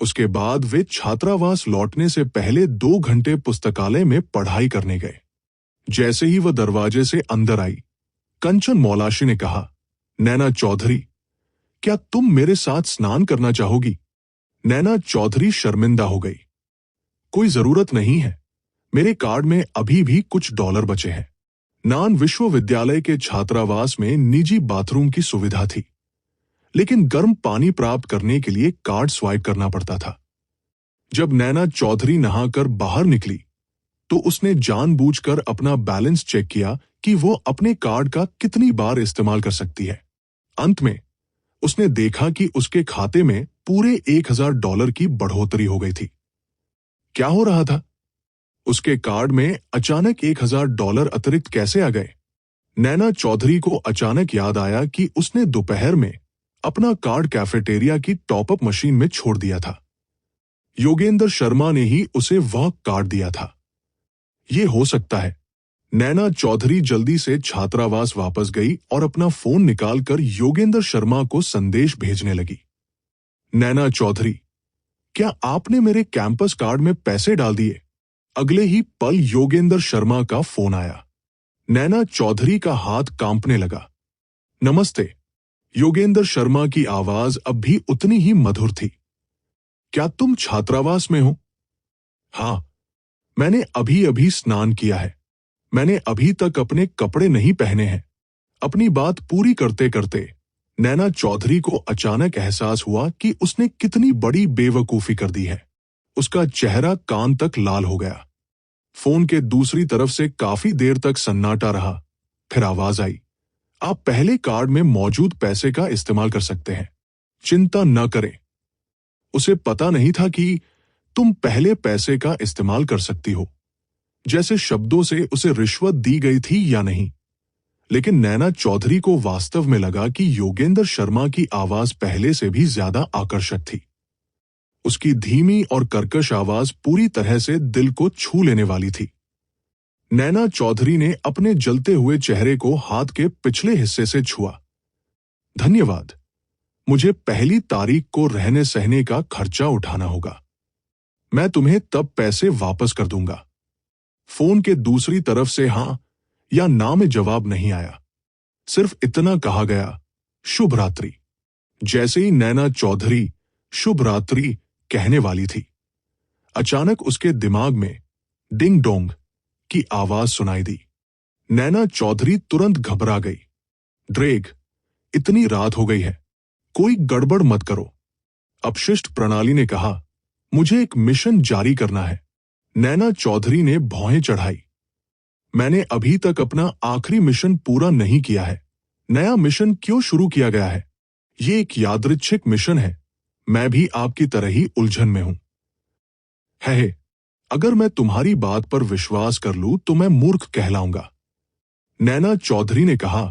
उसके बाद वे छात्रावास लौटने से पहले 2 घंटे पुस्तकालय में पढ़ाई करने गए। जैसे ही वह दरवाजे से अंदर आई, कंचन मौलाशी ने कहा, नैना चौधरी, क्या तुम मेरे साथ स्नान करना चाहोगी? नैना चौधरी शर्मिंदा हो गई। कोई जरूरत नहीं है, मेरे कार्ड में अभी भी कुछ डॉलर बचे हैं। नान विश्वविद्यालय के छात्रावास में निजी बाथरूम की सुविधा थी, लेकिन गर्म पानी प्राप्त करने के लिए कार्ड स्वाइप करना पड़ता था। जब नैना चौधरी नहाकर बाहर निकली तो उसने जानबूझकर अपना बैलेंस चेक किया कि वो अपने कार्ड का कितनी बार इस्तेमाल कर सकती है। अंत में उसने देखा कि उसके खाते में पूरे $1000 की बढ़ोतरी हो गई थी। क्या हो रहा था? उसके कार्ड में अचानक $1000 अतिरिक्त कैसे आ गए? नैना चौधरी को अचानक याद आया कि उसने दोपहर में अपना कार्ड कैफेटेरिया की टॉपअप मशीन में छोड़ दिया था। योगेंद्र शर्मा ने ही उसे वह कार्ड दिया था। ये हो सकता है। नैना चौधरी जल्दी से छात्रावास वापस गई और अपना फोन निकालकर योगेंद्र शर्मा को संदेश भेजने लगी। नैना चौधरी, क्या आपने मेरे कैंपस कार्ड में पैसे डाल दिए? अगले ही पल योगेंद्र शर्मा का फोन आया। नैना चौधरी का हाथ कांपने लगा। नमस्ते। योगेंद्र शर्मा की आवाज अब भी उतनी ही मधुर थी। क्या तुम छात्रावास में हो? हाँ, मैंने अभी अभी स्नान किया है। मैंने अभी तक अपने कपड़े नहीं पहने हैं। अपनी बात पूरी करते करते नैना चौधरी को अचानक एहसास हुआ कि उसने कितनी बड़ी बेवकूफी कर दी है। उसका चेहरा कान तक लाल हो गया। फोन के दूसरी तरफ से काफी देर तक सन्नाटा रहा। फिर आवाज आई, आप पहले कार्ड में मौजूद पैसे का इस्तेमाल कर सकते हैं, चिंता न करें। उसे पता नहीं था कि तुम पहले पैसे का इस्तेमाल कर सकती हो, जैसे शब्दों से उसे रिश्वत दी गई थी या नहीं। लेकिन नैना चौधरी को वास्तव में लगा कि योगेंद्र शर्मा की आवाज पहले से भी ज्यादा आकर्षक थी। उसकी धीमी और कर्कश आवाज पूरी तरह से दिल को छू लेने वाली थी। नैना चौधरी ने अपने जलते हुए चेहरे को हाथ के पिछले हिस्से से छुआ। धन्यवाद। मुझे पहली तारीख को रहने सहने का खर्चा उठाना होगा। मैं तुम्हें तब पैसे वापस कर दूंगा। फोन के दूसरी तरफ से हां या ना में जवाब नहीं आया। सिर्फ इतना कहा गया, शुभ रात्रि। जैसे ही नैना चौधरी शुभ रात्रि कहने वाली थी, अचानक उसके दिमाग में डिंग डोंग की आवाज सुनाई दी। नैना चौधरी तुरंत घबरा गई। ड्रेग, इतनी रात हो गई है, कोई गड़बड़ मत करो। अपशिष्ट प्रणाली ने कहा, मुझे एक मिशन जारी करना है। नैना चौधरी ने भौहें चढ़ाई। मैंने अभी तक अपना आखिरी मिशन पूरा नहीं किया है। नया मिशन क्यों शुरू किया गया है? ये एक यादृच्छिक मिशन है। मैं भी आपकी तरह ही उलझन में हूं। है, अगर मैं तुम्हारी बात पर विश्वास कर लूं तो मैं मूर्ख कहलाऊंगा। नैना चौधरी ने कहा,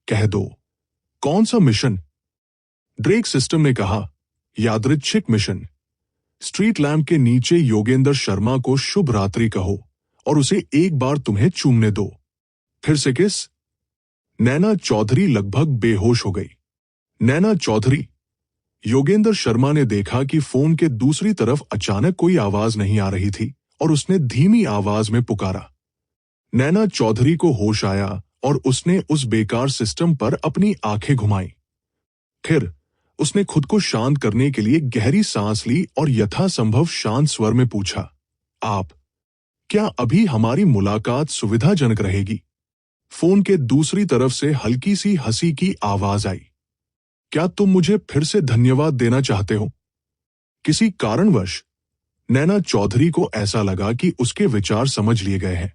कह दो, कौन सा मिशन? ड्रेक सिस्टम ने कहा, यादृच्छिक मिशन। स्ट्रीट लैंप के नीचे योगेंद्र शर्मा को शुभ रात्रि कहो और उसे एक बार तुम्हें चूमने दो। फिर से किस? नैना चौधरी लगभग बेहोश हो गई। नैना चौधरी। योगेंद्र शर्मा ने देखा कि फोन के दूसरी तरफ अचानक कोई आवाज नहीं आ रही थी और उसने धीमी आवाज में पुकारा। नैना चौधरी को होश आया और उसने उस बेकार सिस्टम पर अपनी आंखें घुमाई। फिर उसने खुद को शांत करने के लिए गहरी सांस ली और यथासंभव शांत स्वर में पूछा, आप, क्या अभी हमारी मुलाकात सुविधाजनक रहेगी? फोन के दूसरी तरफ से हल्की सी हंसी की आवाज आई। क्या तुम मुझे फिर से धन्यवाद देना चाहते हो? किसी कारणवश नैना चौधरी को ऐसा लगा कि उसके विचार समझ लिए गए हैं,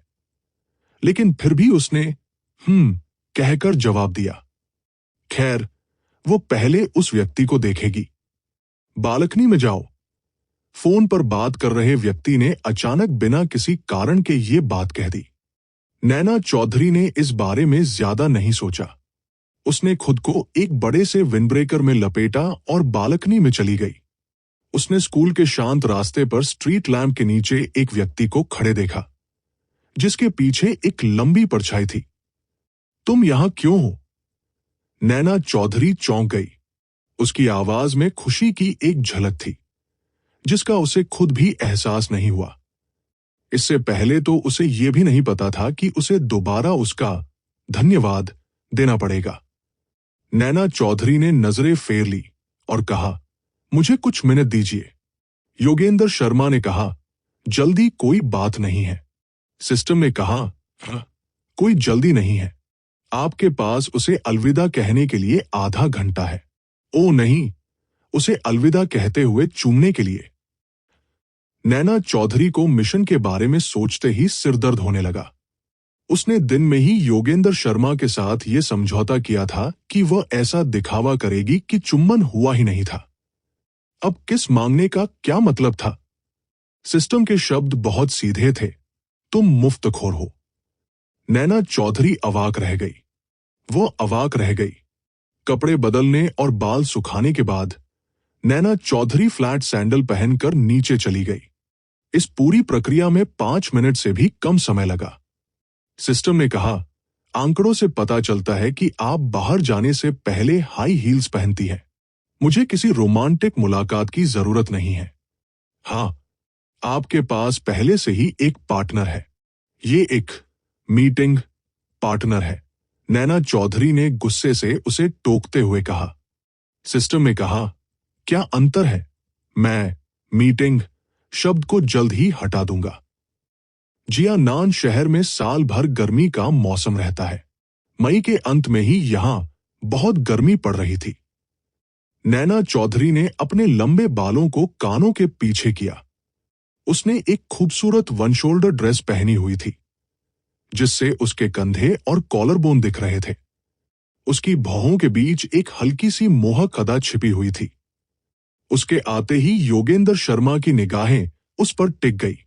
लेकिन फिर भी उसने कहकर जवाब दिया। खैर, वो पहले उस व्यक्ति को देखेगी। बालकनी में जाओ। फोन पर बात कर रहे व्यक्ति ने अचानक बिना किसी कारण के ये बात कह दी। नैना चौधरी ने इस बारे में ज्यादा नहीं सोचा। उसने खुद को एक बड़े से विंडब्रेकर में लपेटा और बालकनी में चली गई। उसने स्कूल के शांत रास्ते पर स्ट्रीट लैंप के नीचे एक व्यक्ति को खड़े देखा, जिसके पीछे एक लंबी परछाई थी। तुम यहां क्यों हो? नैना चौधरी चौंक गई। उसकी आवाज में खुशी की एक झलक थी, जिसका उसे खुद भी एहसास नहीं हुआ। इससे पहले तो उसे यह भी नहीं पता था कि उसे दोबारा उसका धन्यवाद देना पड़ेगा। नैना चौधरी ने नजरें फेर ली और कहा, मुझे कुछ मिनट दीजिए। योगेंद्र शर्मा ने कहा, जल्दी कोई बात नहीं है। सिस्टम ने कहा, कोई जल्दी नहीं है। आपके पास उसे अलविदा कहने के लिए आधा घंटा है। ओ नहीं, उसे अलविदा कहते हुए चूमने के लिए। नैना चौधरी को मिशन के बारे में सोचते ही सिरदर्द होने लगा। उसने दिन में ही योगेंद्र शर्मा के साथ ये समझौता किया था कि वह ऐसा दिखावा करेगी कि चुम्बन हुआ ही नहीं था। अब किस मांगने का क्या मतलब था? सिस्टम के शब्द बहुत सीधे थे, तुम मुफ्तखोर हो। नैना चौधरी अवाक रह गई। वो अवाक रह गई। कपड़े बदलने और बाल सुखाने के बाद नैना चौधरी फ्लैट सैंडल पहनकर नीचे चली गई। इस पूरी प्रक्रिया में 5 मिनट से भी कम समय लगा। सिस्टम ने कहा, आंकड़ों से पता चलता है कि आप बाहर जाने से पहले हाई हील्स पहनती हैं। मुझे किसी रोमांटिक मुलाकात की जरूरत नहीं है। हाँ, आपके पास पहले से ही एक पार्टनर है। ये एक मीटिंग पार्टनर है। नैना चौधरी ने गुस्से से उसे टोकते हुए कहा। सिस्टम ने कहा, क्या अंतर है? मैं मीटिंग शब्द को जल्द ही हटा दूंगा। जियानान शहर में साल भर गर्मी का मौसम रहता है। मई के अंत में ही यहां बहुत गर्मी पड़ रही थी। नैना चौधरी ने अपने लंबे बालों को कानों के पीछे किया। उसने एक खूबसूरत वन शोल्डर ड्रेस पहनी हुई थी, जिससे उसके कंधे और कॉलर बोन दिख रहे थे। उसकी भौहों के बीच एक हल्की सी मोहक अदा छिपी हुई थी। उसके आते ही योगेंद्र शर्मा की निगाहें उस पर टिक गई।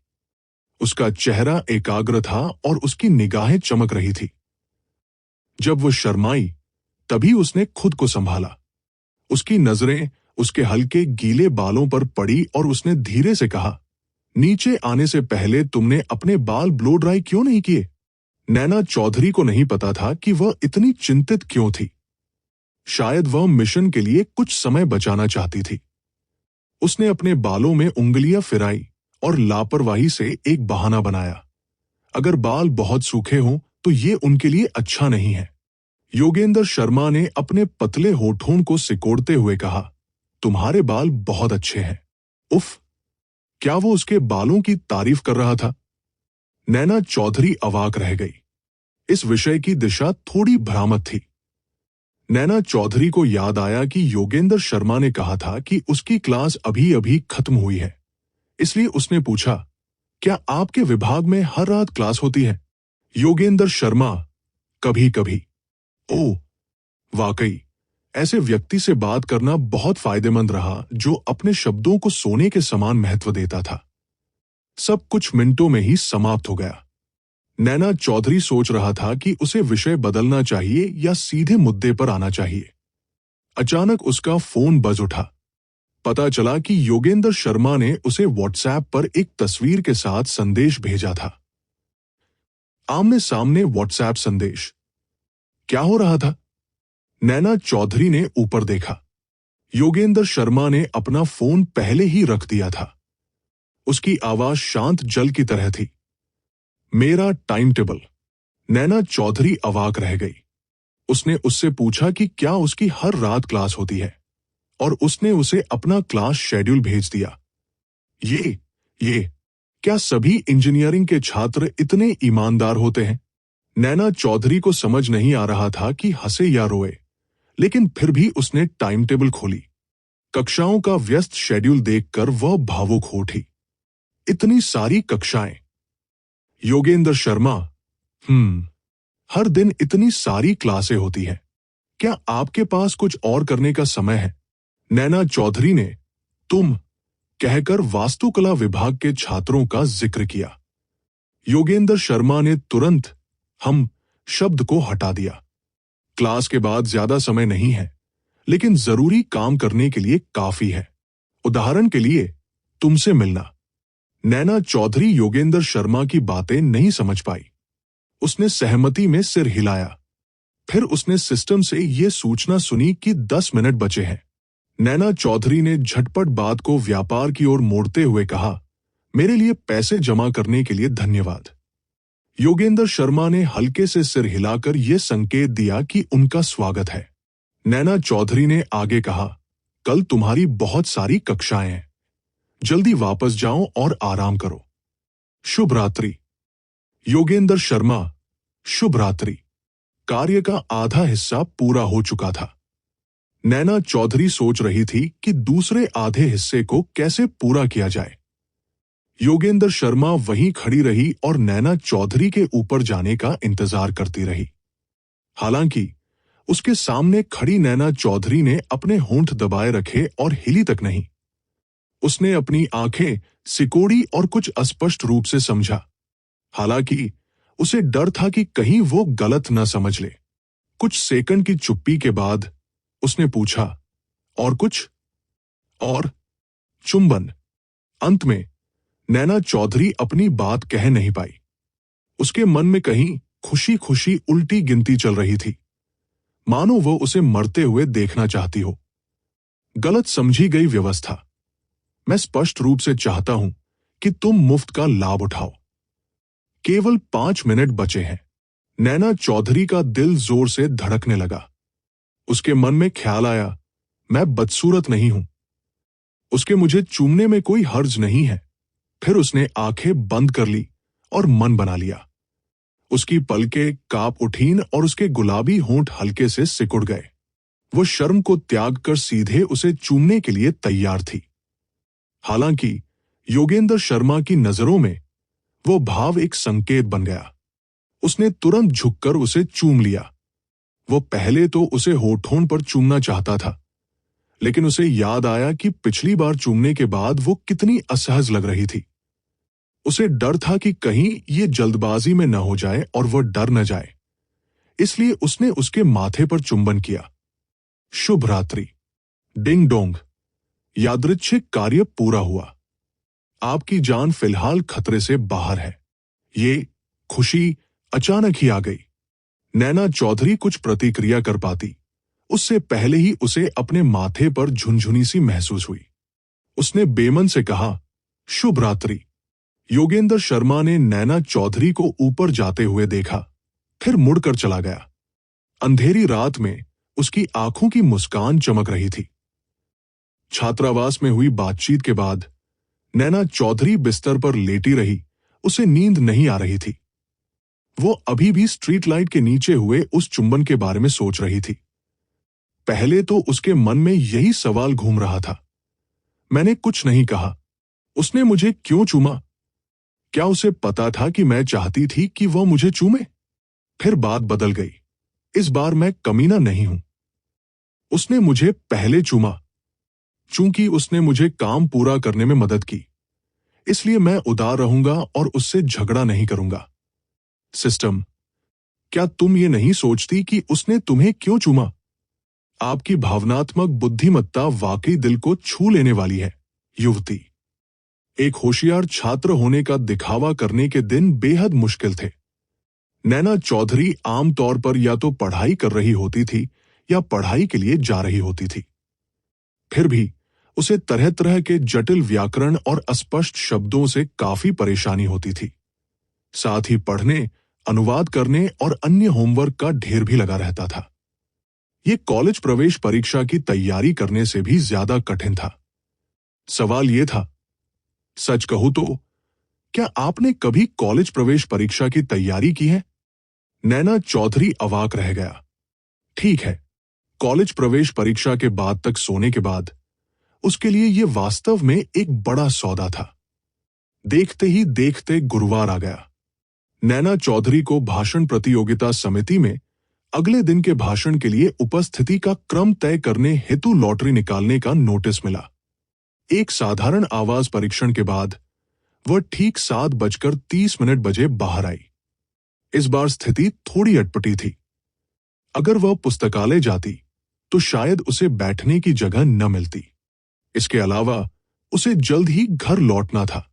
उसका चेहरा एकाग्र था और उसकी निगाहें चमक रही थी। जब वो शर्माई, तभी उसने खुद को संभाला। उसकी नजरें उसके हल्के गीले बालों पर पड़ी और उसने धीरे से कहा, नीचे आने से पहले तुमने अपने बाल ब्लो ड्राई क्यों नहीं किए? नैना चौधरी को नहीं पता था कि वह इतनी चिंतित क्यों थी। शायद वह मिशन के लिए कुछ समय बचाना चाहती थी। उसने अपने बालों में उंगलियां फिराई और लापरवाही से एक बहाना बनाया। अगर बाल बहुत सूखे हों तो ये उनके लिए अच्छा नहीं है। योगेंद्र शर्मा ने अपने पतले होठों को सिकोड़ते हुए कहा, तुम्हारे बाल बहुत अच्छे हैं। उफ! क्या वो उसके बालों की तारीफ कर रहा था? नैना चौधरी अवाक रह गई। इस विषय की दिशा थोड़ी भ्रामक थी। नैना चौधरी को याद आया कि योगेंद्र शर्मा ने कहा था कि उसकी क्लास अभी अभी खत्म हुई है। इसलिए उसने पूछा, क्या आपके विभाग में हर रात क्लास होती है? योगेंद्र शर्मा, कभी कभी। ओह, वाकई, ऐसे व्यक्ति से बात करना बहुत फायदेमंद रहा जो अपने शब्दों को सोने के समान महत्व देता था। सब कुछ मिनटों में ही समाप्त हो गया। नैना चौधरी सोच रहा था कि उसे विषय बदलना चाहिए या सीधे मुद्दे पर आना चाहिए। अचानक उसका फोन बज उठा। पता चला कि योगेंद्र शर्मा ने उसे व्हाट्सएप पर एक तस्वीर के साथ संदेश भेजा था। आमने सामने व्हाट्सएप संदेश। क्या हो रहा था? नैना चौधरी ने ऊपर देखा। योगेंद्र शर्मा ने अपना फोन पहले ही रख दिया था। उसकी आवाज शांत जल की तरह थी। मेरा टाइम टेबल। नैना चौधरी अवाक रह गई। उसने उससे पूछा कि क्या उसकी हर रात क्लास होती है, और उसने उसे अपना क्लास शेड्यूल भेज दिया। ये क्या सभी इंजीनियरिंग के छात्र इतने ईमानदार होते हैं? नैना चौधरी को समझ नहीं आ रहा था कि हंसे या रोए, लेकिन फिर भी उसने टाइम टेबल खोली। कक्षाओं का व्यस्त शेड्यूल देखकर वह भावुक हो उठी। इतनी सारी कक्षाएं। योगेंद्र शर्मा, हर दिन इतनी सारी क्लासें होती हैं। क्या आपके पास कुछ और करने का समय है? नैना चौधरी ने तुम कहकर वास्तुकला विभाग के छात्रों का जिक्र किया। योगेंद्र शर्मा ने तुरंत हम शब्द को हटा दिया। क्लास के बाद ज्यादा समय नहीं है, लेकिन जरूरी काम करने के लिए काफी है। उदाहरण के लिए, तुमसे मिलना। नैना चौधरी योगेंद्र शर्मा की बातें नहीं समझ पाई। उसने सहमति में सिर हिलाया। फिर उसने सिस्टम से यह सूचना सुनी कि 10 मिनट बचे हैं। नैना चौधरी ने झटपट बात को व्यापार की ओर मोड़ते हुए कहा, मेरे लिए पैसे जमा करने के लिए धन्यवाद। योगेंद्र शर्मा ने हल्के से सिर हिलाकर यह संकेत दिया कि उनका स्वागत है। नैना चौधरी ने आगे कहा, कल तुम्हारी बहुत सारी कक्षाएं हैं। जल्दी वापस जाओ और आराम करो। शुभ रात्रि। योगेंद्र शर्मा, शुभ रात्रि। कार्य का आधा हिस्सा पूरा हो चुका था। नैना चौधरी सोच रही थी कि दूसरे आधे हिस्से को कैसे पूरा किया जाए। योगेंद्र शर्मा वहीं खड़ी रही और नैना चौधरी के ऊपर जाने का इंतजार करती रही। हालांकि उसके सामने खड़ी नैना चौधरी ने अपने होंठ दबाए रखे और हिली तक नहीं। उसने अपनी आंखें सिकोड़ी और कुछ अस्पष्ट रूप से समझा। हालांकि उसे डर था कि कहीं वो गलत न समझ ले। कुछ सेकंड की चुप्पी के बाद उसने पूछा, और कुछ? और चुंबन। अंत में नैना चौधरी अपनी बात कह नहीं पाई। उसके मन में कहीं खुशी खुशी उल्टी गिनती चल रही थी, मानो वो उसे मरते हुए देखना चाहती हो। गलत समझी गई व्यवस्था। मैं स्पष्ट रूप से चाहता हूं कि तुम मुफ्त का लाभ उठाओ। केवल 5 मिनट बचे हैं। नैना चौधरी का दिल जोर से धड़कने लगा। उसके मन में ख्याल आया, मैं बदसूरत नहीं हूं। उसके मुझे चूमने में कोई हर्ज नहीं है। फिर उसने आंखें बंद कर ली और मन बना लिया। उसकी पलकें कांप उठीं और उसके गुलाबी होंठ हल्के से सिकुड़ गए। वो शर्म को त्याग कर सीधे उसे चूमने के लिए तैयार थी। हालांकि योगेंद्र शर्मा की नजरों में वो भाव एक संकेत बन गया। उसने तुरंत झुककर उसे चूम लिया। वो पहले तो उसे होठों पर चूमना चाहता था, लेकिन उसे याद आया कि पिछली बार चूमने के बाद वो कितनी असहज लग रही थी। उसे डर था कि कहीं ये जल्दबाजी में न हो जाए और वह डर न जाए। इसलिए उसने उसके माथे पर चुंबन किया। शुभ रात्रि। Ding dong. यादृच्छिक कार्य पूरा हुआ। आपकी जान फिलहाल खतरे से बाहर है। ये खुशी अचानक ही आ गई। नैना चौधरी कुछ प्रतिक्रिया कर पाती उससे पहले ही उसे अपने माथे पर झुनझुनी सी महसूस हुई। उसने बेमन से कहा, शुभ रात्रि। योगेंद्र शर्मा ने नैना चौधरी को ऊपर जाते हुए देखा, फिर मुड़कर चला गया। अंधेरी रात में उसकी आंखों की मुस्कान चमक रही थी। छात्रावास में हुई बातचीत के बाद नैना चौधरी बिस्तर पर लेटी रही। उसे नींद नहीं आ रही थी। वो अभी भी स्ट्रीट लाइट के नीचे हुए उस चुंबन के बारे में सोच रही थी। पहले तो उसके मन में यही सवाल घूम रहा था, मैंने कुछ नहीं कहा, उसने मुझे क्यों चूमा? क्या उसे पता था कि मैं चाहती थी कि वह मुझे चूमे? फिर बात बदल गई। इस बार मैं कमीना नहीं हूं। उसने मुझे पहले चूमा। चूंकि उसने मुझे काम पूरा करने में मदद की, इसलिए मैं उदार रहूंगा और उससे झगड़ा नहीं करूंगा। सिस्टम, क्या तुम ये नहीं सोचती कि उसने तुम्हें क्यों चूमा? आपकी भावनात्मक बुद्धिमत्ता वाकई दिल को छू लेने वाली है। युवती, एक होशियार छात्र होने का दिखावा करने के दिन बेहद मुश्किल थे। नैना चौधरी आमतौर पर या तो पढ़ाई कर रही होती थी या पढ़ाई के लिए जा रही होती थी। फिर भी उसे तरह तरह के जटिल व्याकरण और अस्पष्ट शब्दों से काफी परेशानी होती थी। साथ ही पढ़ने, अनुवाद करने और अन्य होमवर्क का ढेर भी लगा रहता था। ये कॉलेज प्रवेश परीक्षा की तैयारी करने से भी ज्यादा कठिन था। सवाल ये था, सच कहूं तो क्या आपने कभी कॉलेज प्रवेश परीक्षा की तैयारी की है? नैना चौधरी अवाक रह गया। ठीक है, कॉलेज प्रवेश परीक्षा के बाद तक सोने के बाद उसके लिए यह वास्तव में एक बड़ा सौदा था। देखते ही देखते गुरुवार आ गया। नैना चौधरी को भाषण प्रतियोगिता समिति में अगले दिन के भाषण के लिए उपस्थिति का क्रम तय करने हेतु लॉटरी निकालने का नोटिस मिला। एक साधारण आवाज परीक्षण के बाद वह ठीक 7:30 बजे बाहर आई। इस बार स्थिति थोड़ी अटपटी थी। अगर वह पुस्तकालय जाती तो शायद उसे बैठने की जगह न मिलती। इसके अलावा उसे जल्द ही घर लौटना था।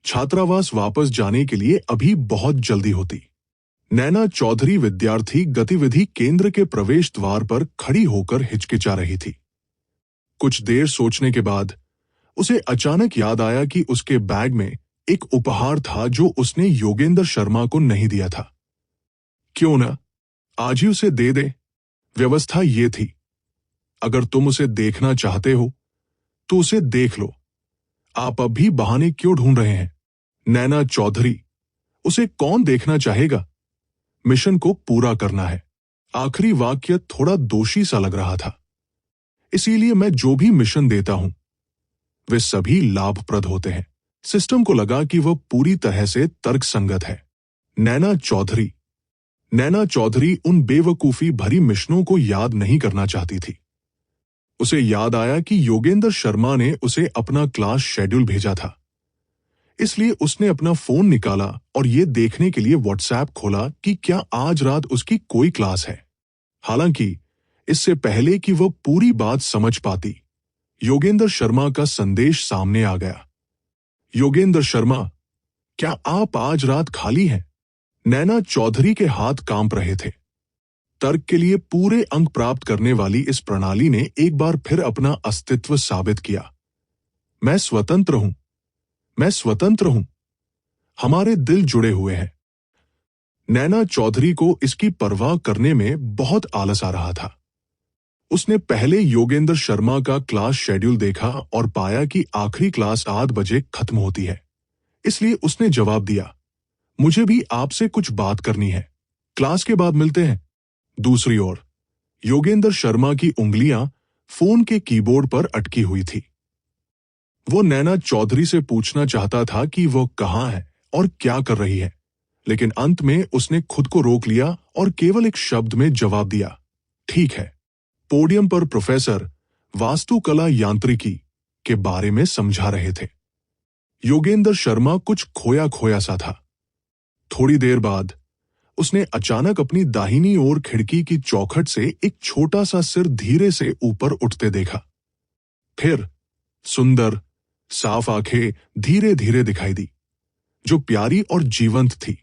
छात्रावास वापस जाने के लिए अभी बहुत जल्दी होती। नैना चौधरी विद्यार्थी गतिविधि केंद्र के प्रवेश द्वार पर खड़ी होकर हिचकिचा रही थी। कुछ देर सोचने के बाद उसे अचानक याद आया कि उसके बैग में एक उपहार था जो उसने योगेंद्र शर्मा को नहीं दिया था। क्यों न आज ही उसे दे दे। व्यवस्था ये थी, अगर तुम उसे देखना चाहते हो तो उसे देख लो। आप अब भी बहाने क्यों ढूंढ रहे हैं? नैना चौधरी, उसे कौन देखना चाहेगा? मिशन को पूरा करना है। आखिरी वाक्य थोड़ा दोषी सा लग रहा था। इसीलिए मैं जो भी मिशन देता हूं वे सभी लाभप्रद होते हैं। सिस्टम को लगा कि वह पूरी तरह से तर्कसंगत है। नैना चौधरी उन बेवकूफी भरी मिशनों को याद नहीं करना चाहती थी। उसे याद आया कि योगेंद्र शर्मा ने उसे अपना क्लास शेड्यूल भेजा था। इसलिए उसने अपना फोन निकाला और ये देखने के लिए व्हाट्सएप खोला कि क्या आज रात उसकी कोई क्लास है। हालांकि इससे पहले कि वह पूरी बात समझ पाती, योगेंद्र शर्मा का संदेश सामने आ गया। योगेंद्र शर्मा, क्या आप आज रात खाली हैं? नैना चौधरी के हाथ कांप रहे थे। तर्क के लिए पूरे अंक प्राप्त करने वाली इस प्रणाली ने एक बार फिर अपना अस्तित्व साबित किया। मैं स्वतंत्र हूं। हमारे दिल जुड़े हुए हैं। नैना चौधरी को इसकी परवाह करने में बहुत आलस आ रहा था। उसने पहले योगेंद्र शर्मा का क्लास शेड्यूल देखा और पाया कि आखिरी क्लास 8 बजे खत्म होती है। इसलिए उसने जवाब दिया, मुझे भी आपसे कुछ बात करनी है, क्लास के बाद मिलते हैं। दूसरी ओर योगेंद्र शर्मा की उंगलियां फोन के कीबोर्ड पर अटकी हुई थी। वो नैना चौधरी से पूछना चाहता था कि वो कहाँ है और क्या कर रही है, लेकिन अंत में उसने खुद को रोक लिया और केवल एक शब्द में जवाब दिया, ठीक है। पोडियम पर प्रोफेसर वास्तुकला यांत्रिकी के बारे में समझा रहे थे। योगेंद्र शर्मा कुछ खोया खोया सा था। थोड़ी देर बाद उसने अचानक अपनी दाहिनी ओर खिड़की की चौखट से एक छोटा सा सिर धीरे से ऊपर उठते देखा। फिर सुंदर साफ आंखें धीरे धीरे दिखाई दी, जो प्यारी और जीवंत थी।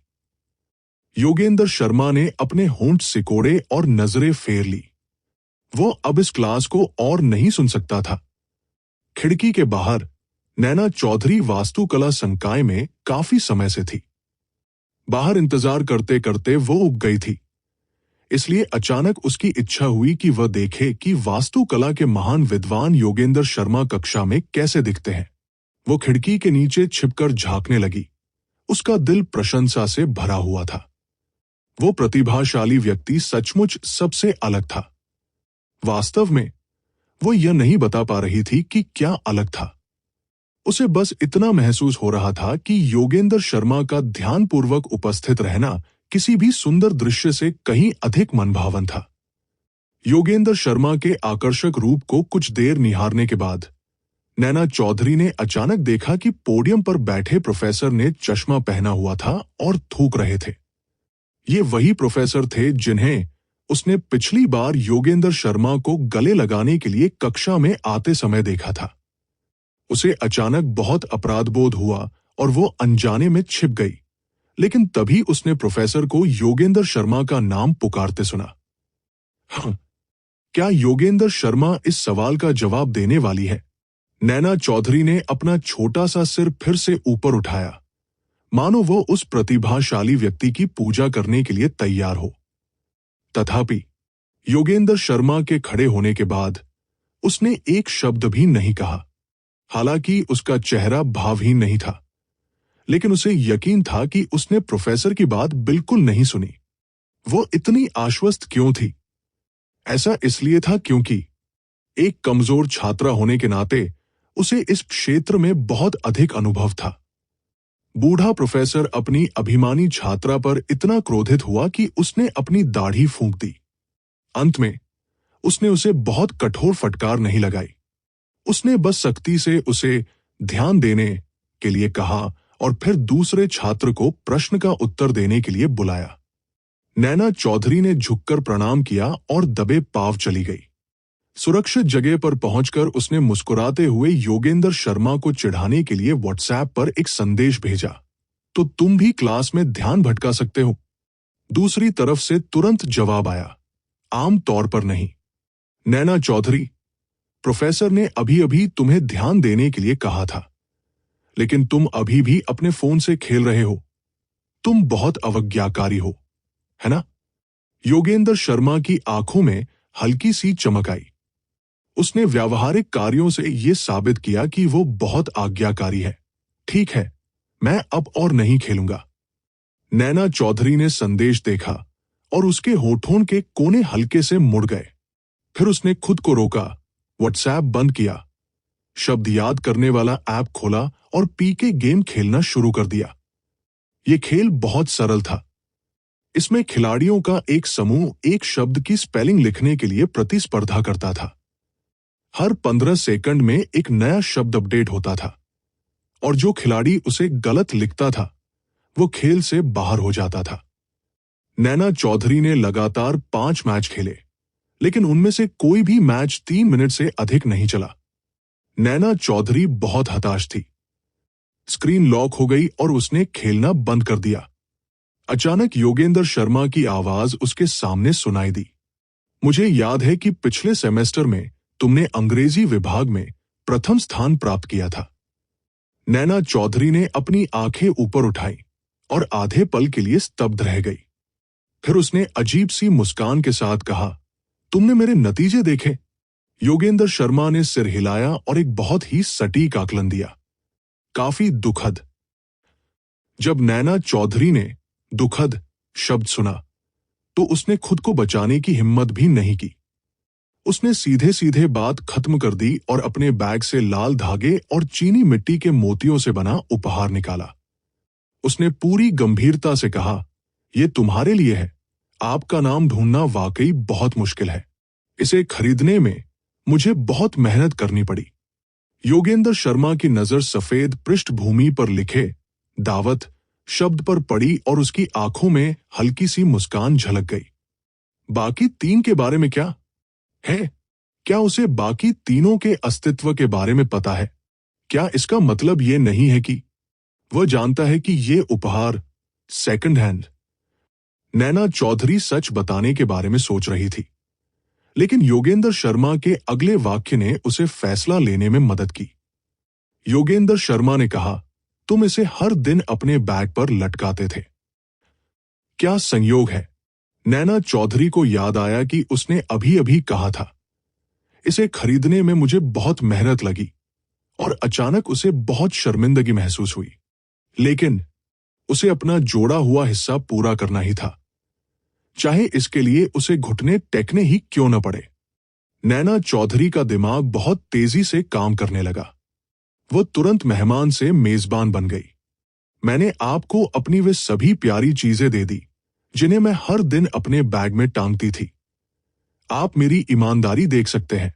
योगेंद्र शर्मा ने अपने होंठ सिकोड़े और नजरें फेर ली। वो अब इस क्लास को और नहीं सुन सकता था। खिड़की के बाहर नैना चौधरी वास्तुकला संकाय में काफी समय से थी। बाहर इंतजार करते करते वो उब गई थी। इसलिए अचानक उसकी इच्छा हुई कि वह देखे कि वास्तुकला के महान विद्वान योगेंद्र शर्मा कक्षा में कैसे दिखते हैं। वो खिड़की के नीचे छिपकर झांकने लगी। उसका दिल प्रशंसा से भरा हुआ था। वो प्रतिभाशाली व्यक्ति सचमुच सबसे अलग था। वास्तव में वो यह नहीं बता पा रही थी कि क्या अलग था। उसे बस इतना महसूस हो रहा था कि योगेंद्र शर्मा का ध्यानपूर्वक उपस्थित रहना किसी भी सुंदर दृश्य से कहीं अधिक मनभावन था। योगेंद्र शर्मा के आकर्षक रूप को कुछ देर निहारने के बाद नैना चौधरी ने अचानक देखा कि पोडियम पर बैठे प्रोफेसर ने चश्मा पहना हुआ था और थूक रहे थे। ये वही प्रोफेसर थे जिन्हें उसने पिछली बार योगेंद्र शर्मा को गले लगाने के लिए कक्षा में आते समय देखा था। उसे अचानक बहुत अपराधबोध हुआ और वो अनजाने में छिप गई, लेकिन तभी उसने प्रोफेसर को योगेंद्र शर्मा का नाम पुकारते सुना। हाँ, क्या योगेंद्र शर्मा इस सवाल का जवाब देने वाली है? नैना चौधरी ने अपना छोटा सा सिर फिर से ऊपर उठाया, मानो वो उस प्रतिभाशाली व्यक्ति की पूजा करने के लिए तैयार हो। तथापि योगेंद्र शर्मा के खड़े होने के बाद उसने एक शब्द भी नहीं कहा। हालांकि उसका चेहरा भावहीन नहीं था, लेकिन उसे यकीन था कि उसने प्रोफेसर की बात बिल्कुल नहीं सुनी। वो इतनी आश्वस्त क्यों थी? ऐसा इसलिए था क्योंकि एक कमजोर छात्रा होने के नाते उसे इस क्षेत्र में बहुत अधिक अनुभव था। बूढ़ा प्रोफेसर अपनी अभिमानी छात्रा पर इतना क्रोधित हुआ कि उसने अपनी दाढ़ी फूंक दी। अंत में उसने उसे बहुत कठोर फटकार नहीं लगाई। उसने बस सख्ती से उसे ध्यान देने के लिए कहा और फिर दूसरे छात्र को प्रश्न का उत्तर देने के लिए बुलाया। नैना चौधरी ने झुककर प्रणाम किया और दबे पांव चली गई। सुरक्षित जगह पर पहुंचकर उसने मुस्कुराते हुए योगेंद्र शर्मा को चिढ़ाने के लिए व्हाट्सएप पर एक संदेश भेजा, तो तुम भी क्लास में ध्यान भटका सकते हो। दूसरी तरफ से तुरंत जवाब आया, आम तौर पर नहीं। नैना चौधरी, प्रोफेसर ने अभी अभी तुम्हें ध्यान देने के लिए कहा था, लेकिन तुम अभी भी अपने फोन से खेल रहे हो। तुम बहुत अवज्ञाकारी हो, है ना? योगेंद्र शर्मा की आंखों में हल्की सी चमक आई। उसने व्यावहारिक कार्यों से यह साबित किया कि वो बहुत आज्ञाकारी है। ठीक है, मैं अब और नहीं खेलूंगा। नैना चौधरी ने संदेश देखा और उसके होठों के कोने हल्के से मुड़ गए। फिर उसने खुद को रोका, व्हाट्सएप बंद किया, शब्द याद करने वाला ऐप खोला और पीके गेम खेलना शुरू कर दिया। यह खेल बहुत सरल था। इसमें खिलाड़ियों का एक समूह एक शब्द की स्पेलिंग लिखने के लिए प्रतिस्पर्धा करता था। हर 15 सेकंड में एक नया शब्द अपडेट होता था और जो खिलाड़ी उसे गलत लिखता था वो खेल से बाहर हो जाता था। नैना चौधरी ने लगातार 5 मैच खेले, लेकिन उनमें से कोई भी मैच 3 मिनट से अधिक नहीं चला। नैना चौधरी बहुत हताश थी। स्क्रीन लॉक हो गई और उसने खेलना बंद कर दिया। अचानक योगेंद्र शर्मा की आवाज उसके सामने सुनाई दी। मुझे याद है कि पिछले सेमेस्टर में तुमने अंग्रेजी विभाग में प्रथम स्थान प्राप्त किया था। नैना चौधरी ने अपनी आंखें ऊपर उठाई और आधे पल के लिए स्तब्ध रह गई। फिर उसने अजीब सी मुस्कान के साथ कहा, तुमने मेरे नतीजे देखे? योगेंद्र शर्मा ने सिर हिलाया और एक बहुत ही सटीक आकलन दिया, काफी दुखद। जब नैना चौधरी ने दुखद शब्द सुना तो उसने खुद को बचाने की हिम्मत भी नहीं की। उसने सीधे सीधे बात खत्म कर दी और अपने बैग से लाल धागे और चीनी मिट्टी के मोतियों से बना उपहार निकाला। उसने पूरी गंभीरता से कहा, यह तुम्हारे लिए है। आपका नाम ढूंढना वाकई बहुत मुश्किल है। इसे खरीदने में मुझे बहुत मेहनत करनी पड़ी। योगेंद्र शर्मा की नजर सफेद पृष्ठभूमि पर लिखे दावत शब्द पर पड़ी और उसकी आंखों में हल्की सी मुस्कान झलक गई। बाकी 3 के बारे में क्या है? क्या उसे बाकी तीनों के अस्तित्व के बारे में पता है? क्या इसका मतलब ये नहीं है कि वह जानता है कि ये उपहार सेकंड हैंड? नैना चौधरी सच बताने के बारे में सोच रही थी, लेकिन योगेंद्र शर्मा के अगले वाक्य ने उसे फैसला लेने में मदद की। योगेंद्र शर्मा ने कहा, तुम इसे हर दिन अपने बैग पर लटकाते थे। क्या संयोग है? नैना चौधरी को याद आया कि उसने अभी अभी कहा था, इसे खरीदने में मुझे बहुत मेहनत लगी, और अचानक उसे बहुत शर्मिंदगी महसूस हुई। लेकिन उसे अपना जोड़ा हुआ हिस्सा पूरा करना ही था, चाहे इसके लिए उसे घुटने टेकने ही क्यों न पड़े। नैना चौधरी का दिमाग बहुत तेजी से काम करने लगा। वो तुरंत मेहमान से मेजबान बन गई। मैंने आपको अपनी वे सभी प्यारी चीजें दे दी जिन्हें मैं हर दिन अपने बैग में टांगती थी। आप मेरी ईमानदारी देख सकते हैं।